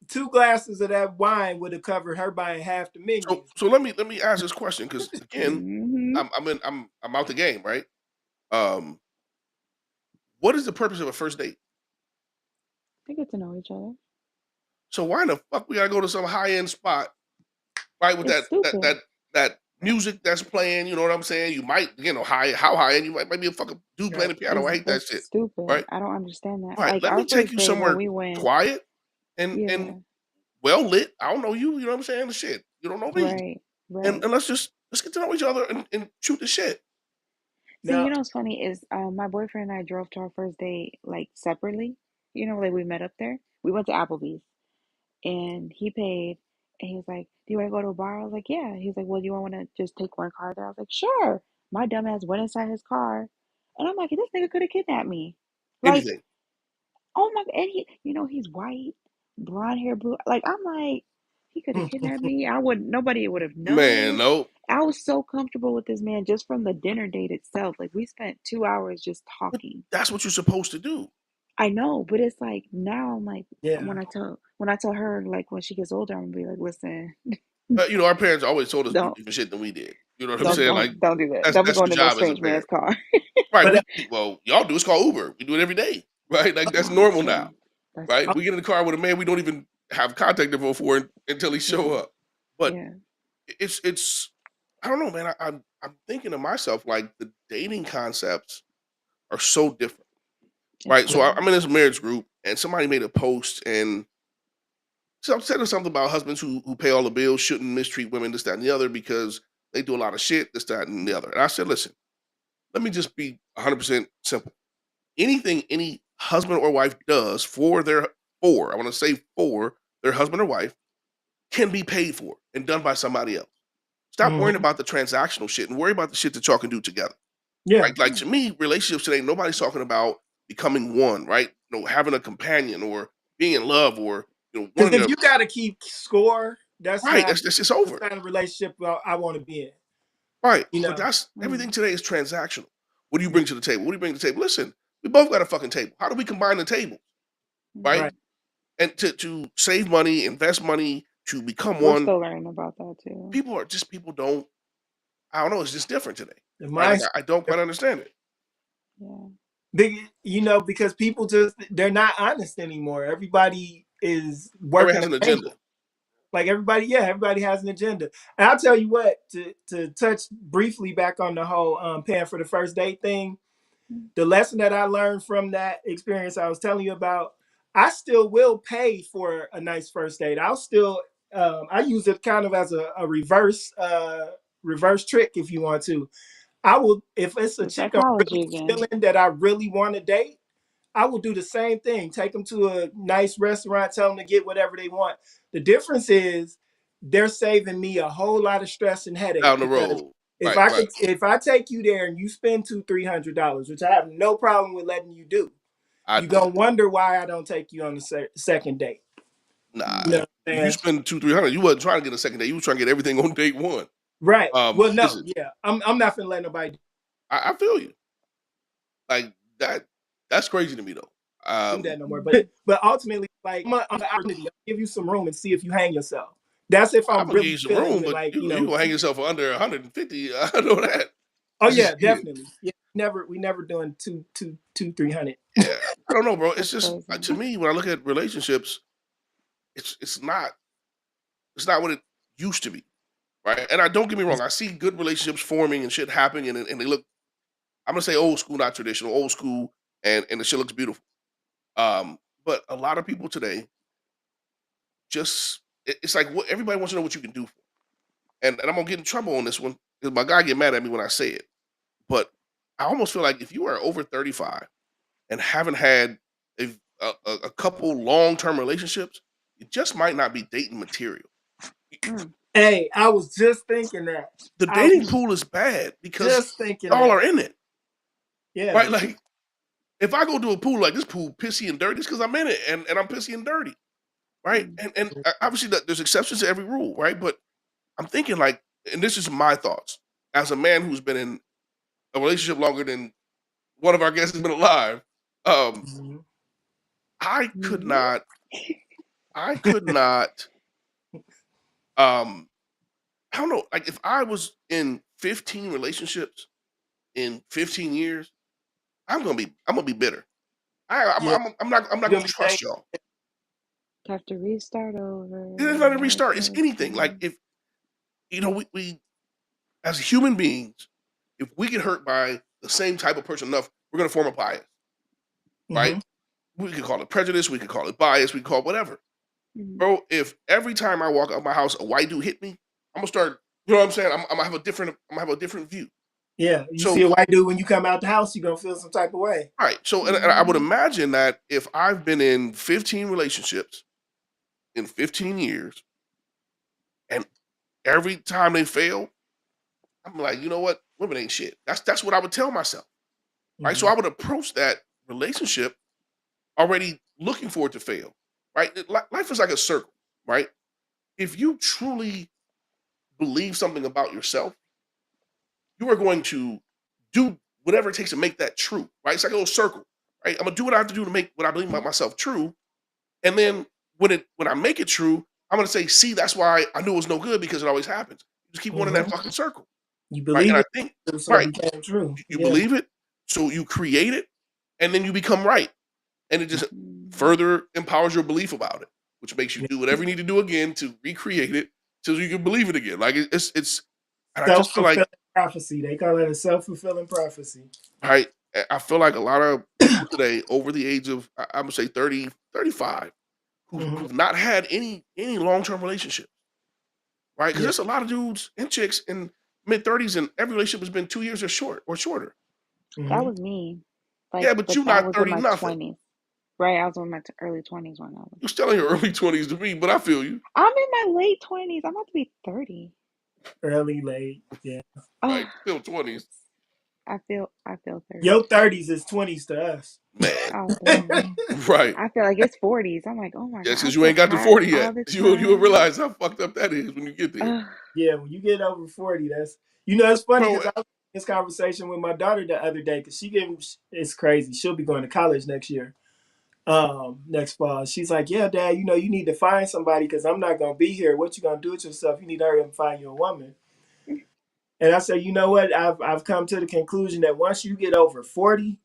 2 glasses of that wine would have covered her buying half the menu. so let me ask this question because again, Hmm. I'm out the game, right? Um, what is the purpose of a first date? They get to know each other. So why in the fuck we gotta go to some high end spot, right? With It's stupid. that music that's playing, you know what I'm saying? You might, how high end you might be a fucking dude playing Right. the piano. I hate that It's shit. stupid. Right? I don't understand that. Right. Like Let our me take first you date when somewhere we went, quiet and yeah, well lit. I don't know you, you know what I'm saying? The shit. You don't know me. right, And right. let's get to know each other and shoot the shit. See, Now, what's funny is my boyfriend and I drove to our first date like separately. Like we met up there. We went to Applebee's and he paid. And he was like, "Do you want to go to a bar?" I was like, "Yeah." He's like, "Well, do you want to just take one car there?" I was like, "Sure." My dumbass went inside his car, and I'm like, "This nigga could have kidnapped me." Like, Anything. oh my, and he's white, blonde hair, blue. Like, I'm like, he could have kidnapped me. Nobody would have Man, known. no. I was so comfortable with this man just from the dinner date itself. Like, we spent 2 hours just But talking. that's what you're supposed to do. I know, but it's like now I'm like, yeah. when I tell her like when she gets older, I'm gonna be like, listen, But our parents always told us to do don't different shit than we did. You know what I'm don't saying? Like don't do that. Don't be that's going your to no job as a strange man's parent. car. Right. But Well, y'all do. It's called Uber. We do it every day. Right. Like that's Oh, that's normal now. true. That's Right. uh, true. We get in the car with a man we don't even have contact info for until he show Yeah, up. But yeah, it's I don't know, man. I'm thinking to myself like the dating concepts are so different. it's Right. So weird. I'm in this marriage group and somebody made a post and so I'm saying something about husbands who pay all the bills shouldn't mistreat women, this, that, and the other, because they do a lot of shit, this, that, and the other. And I said, listen, let me just be 100% simple. Anything any husband or wife does I want to say for their husband or wife can be paid for and done by somebody else. Stop worrying Hmm. about the transactional shit and worry about the shit that y'all can do together. Yeah, Right? Like to me, relationships today, nobody's talking about becoming one, right? Having a companion or being in love or because wanting if to you got to keep score, right. That's just that's over. not a relationship I want to be in. Right. You But know, that's everything Mm. today is transactional. What do you bring to the table? What do you bring to the table? Listen, we both got a fucking table. How do we combine the table? Right? right? Mm. And to save money, invest money, to become We're one. still learning about that too. People don't. I don't know. It's just different today, The right? Like mindset. I don't quite understand it. Yeah. Because people they're not honest anymore. Everybody is Everybody working has a an agenda. angle. Like everybody has an agenda. And I'll tell you what, to touch briefly back on the whole paying for the first date thing, Mm. the lesson that I learned from that experience I was telling you about, I still will pay for a nice first date. I'll still I use it kind of as a reverse trick if you want to. I will, if it's a The chick I'm psychology really again. feeling that I really want to date, I will do the same thing. Take them to a nice restaurant, tell them to get whatever they want. The difference is they're saving me a whole lot of stress and headache Down the because road. Right. Right. if I take you there and you spend $200-300, which I have no problem with letting you do, I you're do. gonna wonder why I don't take you on the second date. Nah. You Mm. know If, what I'm if you saying? spend 200-300, you wasn't trying to get a second date. You was trying to get everything on date one. Right. Well, no, Listen, yeah. I'm not gonna let nobody I feel you. Like that. That's crazy to me though. do that no more. But ultimately, like I'm gonna opportunity. I'll give you some room and see if you hang yourself. That's if I'm I'm gonna give really you some feeling room, it. but Like, you gonna hang yourself for under 150. I know that. oh It's just yeah, you. definitely. Yeah, we never doing 300. Yeah, I don't know, bro. It's That's just crazy. to me when I look at relationships, it's not what it used to be, right? And I don't get me wrong. I see good relationships forming and shit happening, and they look. I'm gonna say old school, not traditional, old school, and the shit looks beautiful. But a lot of people today just it's like what everybody wants to know what you can do for. 'Em. And I'm gonna get in trouble on this one because my guy get mad at me when I say it. But I almost feel like if you are over 35 and haven't had a couple long term relationships, you just might not be dating material. Mm. Hey, I was just thinking that. The I dating was pool is bad because just thinking y'all that. are in it, Yeah. right? Like if I go to a pool like this pool pissy and dirty, it's because I'm in it and I'm pissy and dirty, right? Mm. And obviously there's exceptions to every rule, right? But I'm thinking like, and this is my thoughts as a man who's been in a relationship longer than one of our guests has been alive. Um, Mhm. I could Mhm. not, I could not, um, I don't know, like if I was in 15 relationships in 15 years, I'm gonna be bitter. Yeah. I'm not You're gonna gonna be saying, trust y'all. Have to restart over It's not a and all this restart. It's other anything. Like stuff. if we as human beings, if we get hurt by the same type of person enough, we're gonna form a bias, right? hmm We could call it prejudice, we could call it bias, we could call it whatever. Mm. Bro, if every time I walk out my house a white dude hit me, I'm gonna start, you know what I'm saying? I'm gonna have a different view. yeah, you see So a white dude when you come out the house, you're gonna feel some type of way. right. So and I would Mhm. imagine that if I've been in 15 relationships in 15 years and every time they fail, I'm like, you know what? Women ain't shit. That's what I would tell myself. Right. So Hmm I would approach that relationship already looking for it to fail. Right. Life is like a circle, right? If you truly believe something about yourself, you are going to do whatever it takes to make that true, right? It's like a little circle, right? I'm gonna do what I have to do to make what I believe about myself true, and then when I make it true, I'm gonna say, see, that's why I knew it was no good because it always happens. You just keep going in that hmm fucking circle, You right? And believe I it, think, so it right, became true. you Yeah. believe it, so you create it, and then you become right, and it just Mhm. further empowers your belief about it, which makes you do whatever you need to do again to recreate it, so you can believe it again. Like it's, and I just Self feel like fulfilling prophecy. They call it a self fulfilling prophecy. right? I feel like a lot of people today over the age of I'm gonna say 30, 35, hmm who've not had any long-term relationship, right? Because Yeah. there's a lot of dudes and chicks in mid-30s and every relationship has been 2 years or shorter. That Hmm. was me. Like, Yeah, but but you that not was in 30 my nothing. 20s. Right? I was in my early 20s when I was. You're still in your early 20s to me, but I feel you. I'm in my late 20s. I'm about to be 30. Early, late. Yeah. Right. Oh, Still 20s. it's, I feel 30. Your 30s is 20s to us. Man. Oh, damn. Right. I feel like it's 40s. I'm like, oh my Yeah, God, I'm because you so ain't got to tired 40 yet. all the You'll time. realize how fucked up that is when you get there. Ugh. Yeah, when you get over 40, that's it's funny Bro, because I was in this conversation with my daughter the other day because it's crazy. She'll be going to college next year, next fall. She's like, yeah, Dad, you need to find somebody because I'm not gonna be here. What you gonna do with yourself? You need to hurry up and find you a woman. And I said, you know what? I've come to the conclusion that once you get over 40,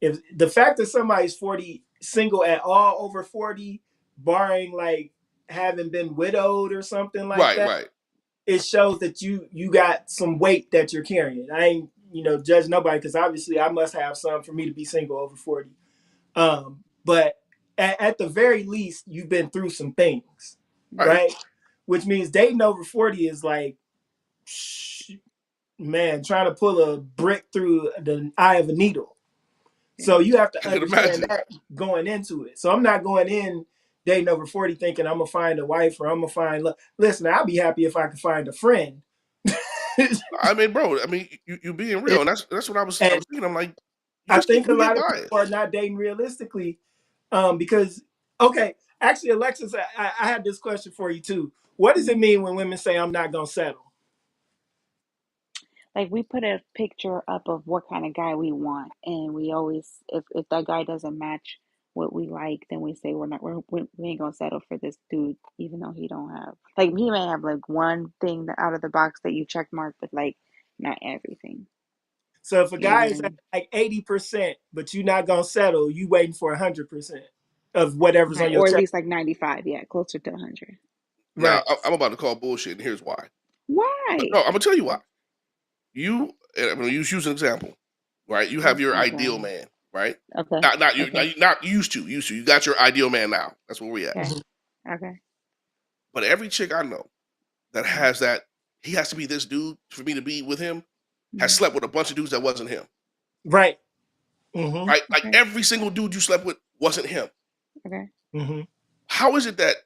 if the fact that somebody's 40 single at all over 40, barring like having been widowed or something like right, that, right. it shows that you got some weight that you're carrying. I ain't judge nobody because obviously I must have some for me to be single over 40. But at the very least, you've been through some things, Right. right? Which means dating over 40 is like, man, trying to pull a brick through the eye of a needle. So Yeah. you have to I can understand imagine. that going into it. So I'm not going in dating over 40 thinking I'm gonna find a wife or I'm gonna find love. Listen, I'll be happy if I can find a friend. I mean, bro, I mean, you being real, and that's what I was And thinking. I'm like, I think a you get lot of people biased. are not dating realistically, because okay, actually, Alexis, I had this question for you too. What does it Mhm. mean when women say I'm not gonna settle? Like, we put a picture up of what kind of guy we want, and we always, if that guy doesn't match what we like, then we say we ain't gonna settle for this dude, even though he don't have, like, he may have like one thing out of the box that you check mark, but like not everything. So if a You know guy what I is at mean? like 80%, but you're not gonna settle, you waiting for 100% of whatever's Right, on your or at check. least like 95, yeah, closer to 100. Now, Right. I'm about to call bullshit, and here's why. Why? No, I'm gonna tell you why. And I'm gonna use an example, right? You have your Oh ideal God. man, right? Okay. Not you, Okay. not used to. You got your ideal man now. That's where we at. Okay. Mhm. Okay. But every chick I know that Mm-hmm. has that, he has to be this dude for me to be with him, has Mm-hmm. slept with a bunch of dudes that wasn't him, Right. Hmm. right? Like Okay. every single dude you slept with wasn't him. Okay. Hmm. How is it that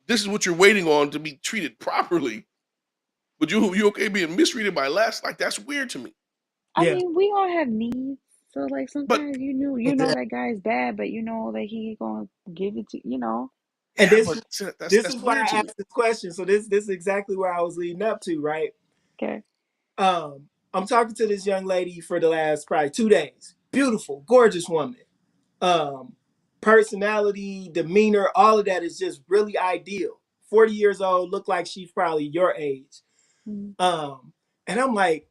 this is what you're waiting on to be treated properly, but you okay being mistreated by less? Like that's weird to me. I Yeah. mean, we all have needs. So like But sometimes you know Exactly. that guy is bad, but you know that he gonna give it to. And yeah, this but that's this that's is why weird I to me. asked this question. So this is exactly where I was leading up to, right? Okay. I'm talking to this young lady for the last probably 2 days. Beautiful, gorgeous woman. Um, Personality, demeanor, all of that is just really ideal. 40 years old, look like she's probably your age. Mm-hmm. Um, and I'm like,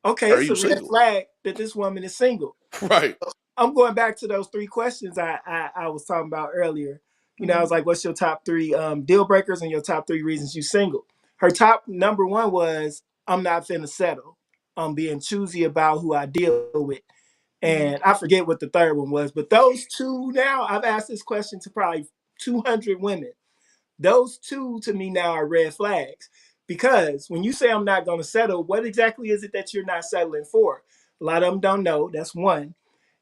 okay, Are it's you a red single? flag that this woman is single. Right. I'm going back to those three questions I was talking about earlier. I Mm-hmm. was like, what's your top three deal breakers and your top three reasons you single? Her top number one was, I'm not finna settle. I'm being choosy about who I deal with. Mm-hmm. And I forget what the third one was, but those two now, I've asked this question to probably 200 women. Those two to me now are red flags. Because when you say I'm not going to settle, what exactly is it that you're not settling for? A lot of them don't know. That's one.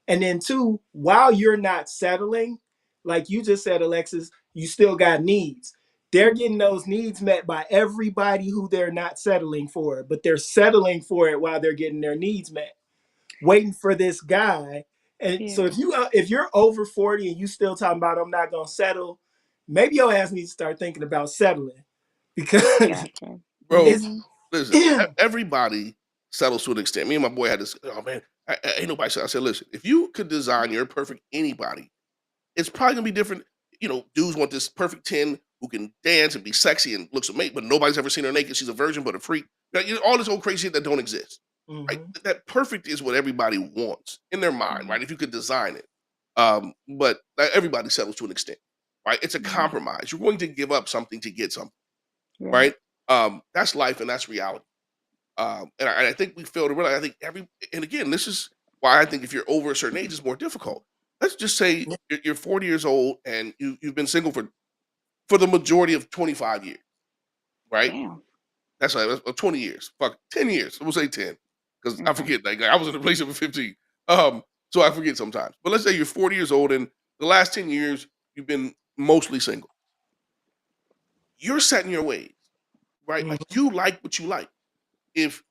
And then two, while you're not settling, like you just said, Alexis, you still got needs. They're getting those needs met by everybody who they're not settling for, but they're settling for it while they're getting their needs met, waiting for this guy. And so Yeah. if you're over 40 and you still talking about I'm not gonna settle, maybe your ass needs to start thinking about settling because Gotcha. Bro, it's Mm-hmm. listen, everybody settles to an extent. Me and my boy had this, oh man, ain't nobody said. I said, listen, if you could design your perfect anybody, it's probably gonna be different. Dudes want this perfect 10 who can dance and be sexy and looks amazing, but nobody's ever seen her naked. She's a virgin, but a freak. All this old crazy shit that don't exist. Right? Mhm. That perfect is what everybody wants in their mind, Mm-hmm. right? If you could design it. But everybody settles to an extent, right? It's a Mm-hmm. compromise. You're going to give up something to get something, Right. right? That's life and that's reality. And I think we fail to realize. I think and again, this is why I think if you're over a certain age, it's more difficult. Let's just say you're 40 years old and you've been single for the majority of 25 years, right? Damn. That's like 20 years. Fuck, 10 years. We'll say 10. because I Okay. forget. Like I was in a relationship at 15, so I forget sometimes. But let's say you're 40 years old, and the last 10 years you've been mostly single. You're set in your ways, right? Like Mhm. you like what you like. If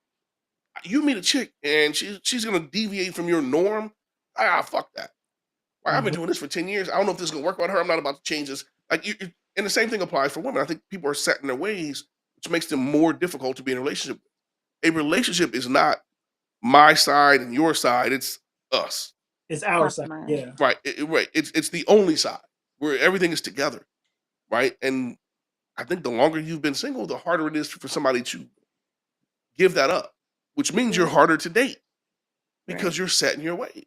you meet a chick and she's gonna deviate from your norm, fuck that. Right? I've been Mhm. doing this for 10 years. I don't know if this is gonna work with her. I'm not about to change this. Like and the same thing applies for women. I think people are set in their ways, which makes them more difficult to be in a relationship. A relationship is not my side and your side. It's us. It's our side. Customized. Yeah. Right. Right. It's the only side where everything is together. Right. And I think the longer you've been single, the harder it is for somebody to give that up, which means you're Yeah. harder to date because Right. you're set in your ways.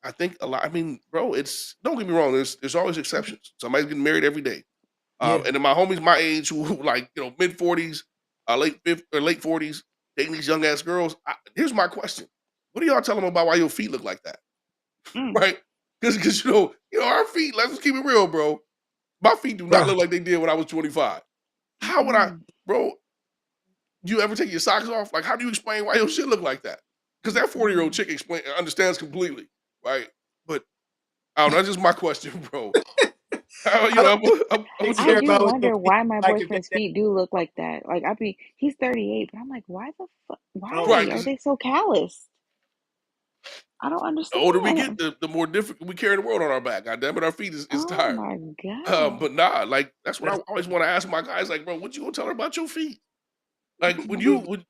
I think a lot. I mean, bro, it's don't get me wrong. There's always exceptions. Somebody's getting married every day, Yeah. and then my homies my age who like mid 40s, late 40s, dating these young ass girls. Here's my question: what do y'all tell them about why your feet look like that? Mm. Right? Because our feet. Let's keep it real, bro. My feet do not Bro. look like they did when I was 25. How would I, Mm-mm. bro? You ever take your socks off? Like, how do you explain why your shit look like that? Because that 40-year-old Mm-mm. chick understands completely, right? But I don't know. That's just my question, bro. I don't I'm think with I you. care do about what your wonder feet why my like if they boyfriend's feet do look like that. Like he's 38, but I'm like, why the fuck? oh Right, Why are because they so calloused? I don't the older we get, understand. the more difficult we carry the world on our back. God damn it, our feet is Oh tired. my god. But nah, like that's what I that's always want to ask my guys. Like, bro, what you gonna tell her about your feet? Like when you Mm. would,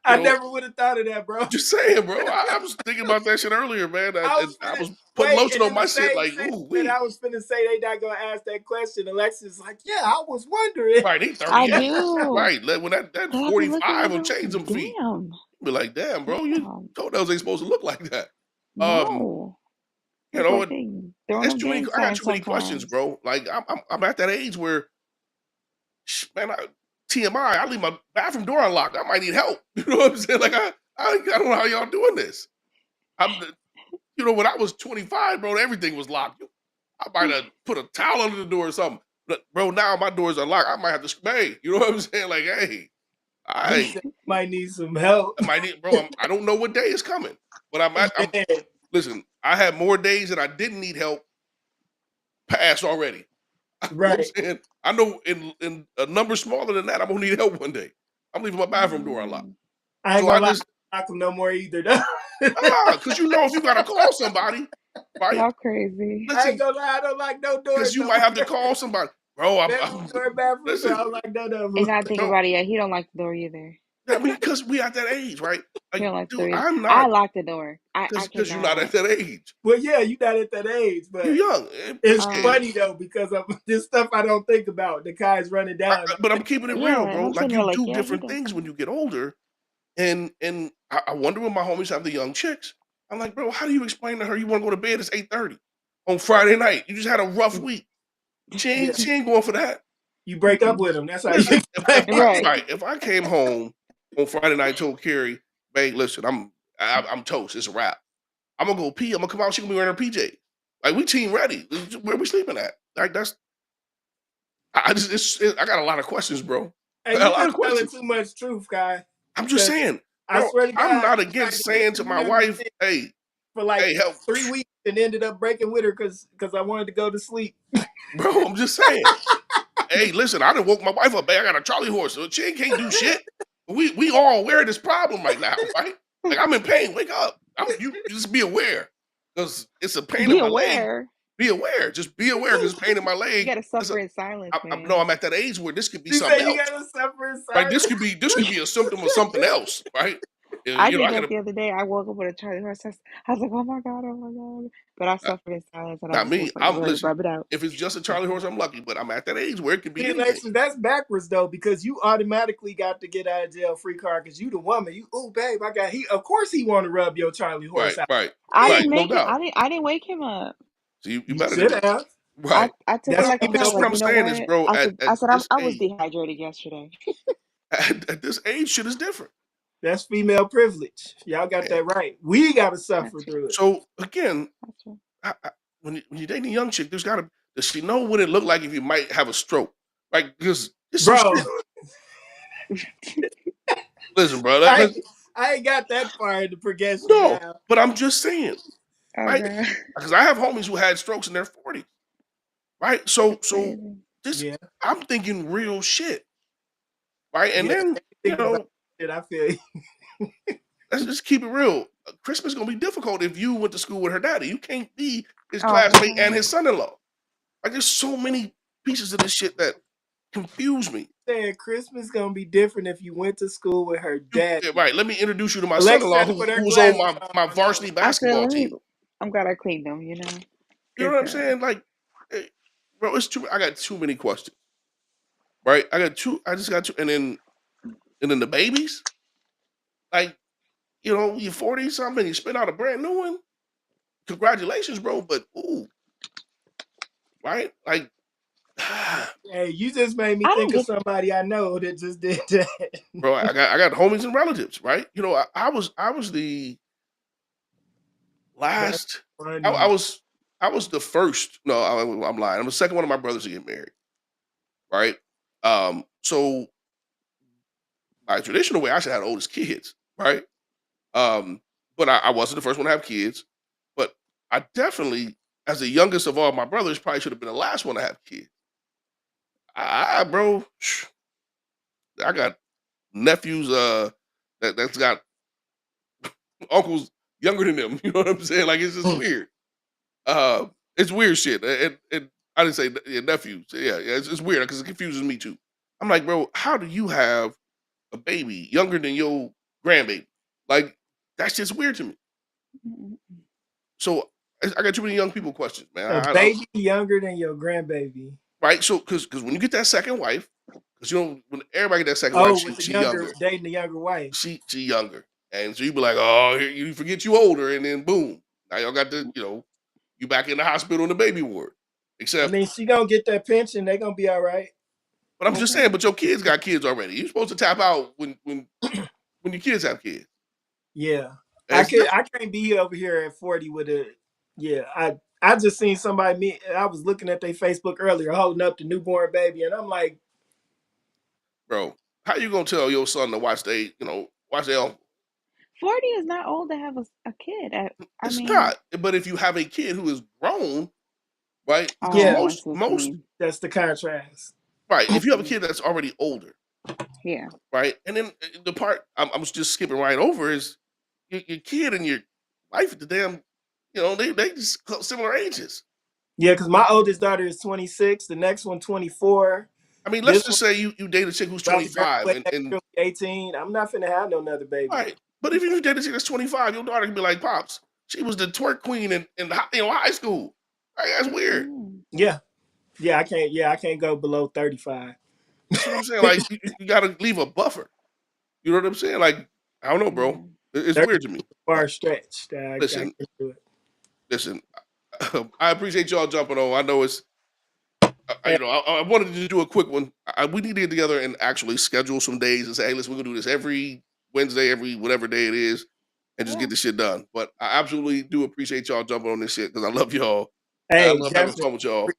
you I know, never would have thought of that, bro. just saying, bro. I was thinking about that shit earlier, man. I And was I finna was putting wait, lotion and on in the my shit. same Like, sentence ooh, that we I was finna say they not gonna ask that question, Alexis like, yeah, I was wondering. right. They I 38, do. right? Like, when that Cause I be looking 45 at will them change them like, feet. damn, Be like, damn, bro, you damn. toenails ain't supposed to look like that. Um, No. you Look know, like they throwing it's them too many. gang I got signs too many questions, sometimes. bro. Like I'm at that age where, man, TMI. I leave my bathroom door unlocked. I might need help. You know what I'm saying? Like I don't know how y'all doing this. I'm, when I was 25, bro, everything was locked. I might have put a towel under the door or something. But bro, now my doors are locked. I might have to hey, you know what I'm saying? Like, hey, He I said you might need some help. I might need, bro. I don't know what day is coming, but I'm. Man, Listen, I had more days that I didn't need help passed already. You know what right. I'm saying? I know in a number smaller than that, I'm gonna need help one day. I'm leaving my bathroom door unlocked. Mm. I ain't So I gonna lie, just I don't knock him no more either though. because if you gotta call somebody, right? Y'all crazy. I ain't Listen, gonna lie, I don't like no because doors you no might have to more. call somebody, bro. Bedroom door, bathroom door, I Listen, don't like none of And them. gotta think bro. about it, yeah, he don't like the door either. I mean, because we at that age, right? He Like, don't like the dude, door either. I'm I not lock the door. I because you're not at cannot. that age. Well, yeah, you not at that age, You're but young. it's And Um funny though because of this stuff I don't think about. The guy's running down. but I'm keeping it yeah, real, and bro. I'm Like sitting you there like, do yeah, he different does things when that. you get older. And I wonder when my homies have the young chicks. I'm like, bro, how do you explain to her you want to go to bed? It's 8:30 on Friday night. You just had a rough week. She Yeah, ain't she ain't going for that. you break up Mm-mm. with him. That's how you Listen, explain it. Right. if I came home on Friday night, told Carrie, babe, listen, I'm toast. It's a wrap. I'm gonna go pee. I'm gonna come out. She gonna be wearing her PJ. Like we team ready. Where we sleeping at? Like that's I got a lot of questions, bro. I And got you a lot of just telling questions. too much truth, guy. I'm just Because saying, I bro. swear to I'm God, not I tried against to get saying to her to my be on the wife, thing hey, for like hey, help. 3 weeks and ended up breaking with her because I wanted to go to sleep. Bro, I'm just saying. Hey, listen, I done woke my wife up. Hey, I got a Charlie horse. So she can't do shit. We all aware of this problem right now, right? Like I'm in pain. Wake up. You just be aware. Because it's a pain in Be my leg. aware. Be aware. Just be aware because it's pain in my You leg. gotta suffer in silence, No, man. I'm at that age where this could be She said something you else. gotta suffer in Right? silence. This could be a symptom of something else, right? I did I that gotta the other day. I woke up with a Charlie horse. I was like, oh my God, oh my God. But I suffered in silence and I not just was me. like, I'm rub it, listen. rub it out. If it's just a Rub Charlie it horse, out. I'm lucky, but I'm at that age where it could be See, anything. Alexis, that's backwards though, because you automatically got to get out of jail free card because you the woman. You, oh babe, I got he. Of course he want to rub your Charlie horse Right, out. right, I He, didn't right. No make him. doubt. I didn't wake him up. So you you better than should me. have. Right. I took it That's like a But female friend. this what Like, I'm you know saying is, what? bro, I said this I was age, dehydrated yesterday. at this age, shit is different. That's female privilege. Y'all got And that right. We got to suffer Gotcha. through it, so again, Gotcha. when you're dating a young chick, does she know what it look like if you might have a stroke? Like, because it's some bro. shit. Listen, bro. I I ain't got that far in the progression No, now. but I'm just saying, Oh right? god, Because I have homies who had strokes in their 40s, right? So that's crazy. this Yeah, I'm thinking real shit, right? And yeah. then, you Thinking about know, it, I feel let's just keep it real. Christmas gonna be difficult if you went to school with her daddy. You can't be his Oh hell classmate and no. his son-in-law. Like there's so many pieces of this shit that confuse me. saying Christmas gonna be different if you went to school with her dad. Yeah, right. Let me introduce you to my Alexis son-in-law had to put her who's on glasses my on now. varsity I said, basketball let me. team. I'm glad I cleaned them. You know, You know cause what I'm saying? Like, eh, bro, it's too. I got too many questions. Right? I got two. I just got two, and then the babies. Like, you're 40 something. You spit out a brand new one. Congratulations, bro. But ooh, right? Like, Hey, you just made me I don't think of get. somebody I know that just did that. bro, I got homies and relatives. Right? I was the That's last. I funny. was I was the first. No, I'm lying. I'm the second one of my brothers to get married. Right? So by traditional way, I should have the oldest kids. Right? But I wasn't the first one to have kids. But I definitely, as the youngest of all my brothers, probably should have been the last one to have kids. Bro, I got nephews that's got uncles younger than them. You know what I'm saying? Like it's just weird. It's weird shit. And I didn't say nephews. Yeah, it's weird because it confuses me too. I'm like, bro, how do you have a baby younger than your grandbaby? Like that's just weird to me. Mm-mm. So I got too many young people questions, man. A baby younger than your grandbaby. Right? So, because when you get that second wife, because when everybody get that second wife, Oh, she with the she younger younger, dating the younger wife. she younger, and so you be like, oh, you forget you older, and then boom, now y'all got the you back in the hospital in the baby ward. I Except, mean, she gonna get that pension. They gonna be all right. but I'm just Okay. saying, but your kids got kids already. You're supposed to tap out when your kids have kids. Yeah, And it's different, I can't be over here at 40 with a. Yeah, I just seen somebody. I was looking at their Facebook earlier, holding up the newborn baby, and I'm like, bro. How you gonna tell your son to watch their uncle? 40 is not old to have a kid. I It's mean, not. But if you have a kid who is grown, right? Because yeah, oh, I most see what you most mean. that's the contrast. right, if you have a kid that's already older, Yeah. right? And then the part I'm just skipping right over is your kid and your wife at the damn, they just similar ages. Yeah, because my oldest daughter is 26, the next one 24. I mean, let's This just one say you date a chick who's about to 25, graduate and next year, 18. I'm not finna have no another baby. right. But if you date a chick that's 25, your daughter can be like, pops, she was the twerk queen in high school. Like, that's weird. Mm. Yeah, yeah, I can't. Yeah, I can't go below 35. That's what I'm saying. Like you got to leave a buffer. You know what I'm saying? Like I don't know, bro. Yeah. It's 30 weird to me. far stretch. I Listen, can't do it. listen. I appreciate y'all jumping on. I know it's Hey, I wanted to do a quick one. We need to get together and actually schedule some days and say, hey, listen, we're gonna do this every Wednesday, every whatever day it is, and just Yeah. get this shit done. But I absolutely do appreciate y'all jumping on this shit because I love y'all. And I hey, love having definitely. fun with y'all.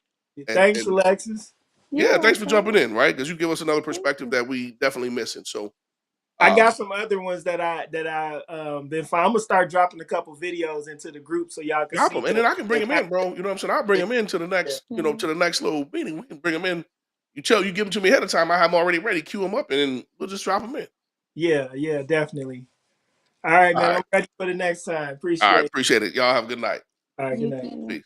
Thanks, And Alexis. You're yeah, thanks for jumping welcome. in, right? Because you give us another Thank perspective you. that we definitely missing. So I got um some other ones that I been fine. I'm gonna start dropping a couple videos into the group so y'all can drop see them, and then I can bring the them in, bro. You know what I'm saying? I'll bring them in to the yeah. next, Yeah. to the next little meeting. We can bring them in. You give them to me ahead of time. I have them already ready. Queue them up, and then we'll just drop them in. Yeah, yeah, definitely. All right, All man. I'm right. ready for the next time. All right. Appreciate it. Appreciate it. Y'all have a good night. All right, good You night. too. Peace.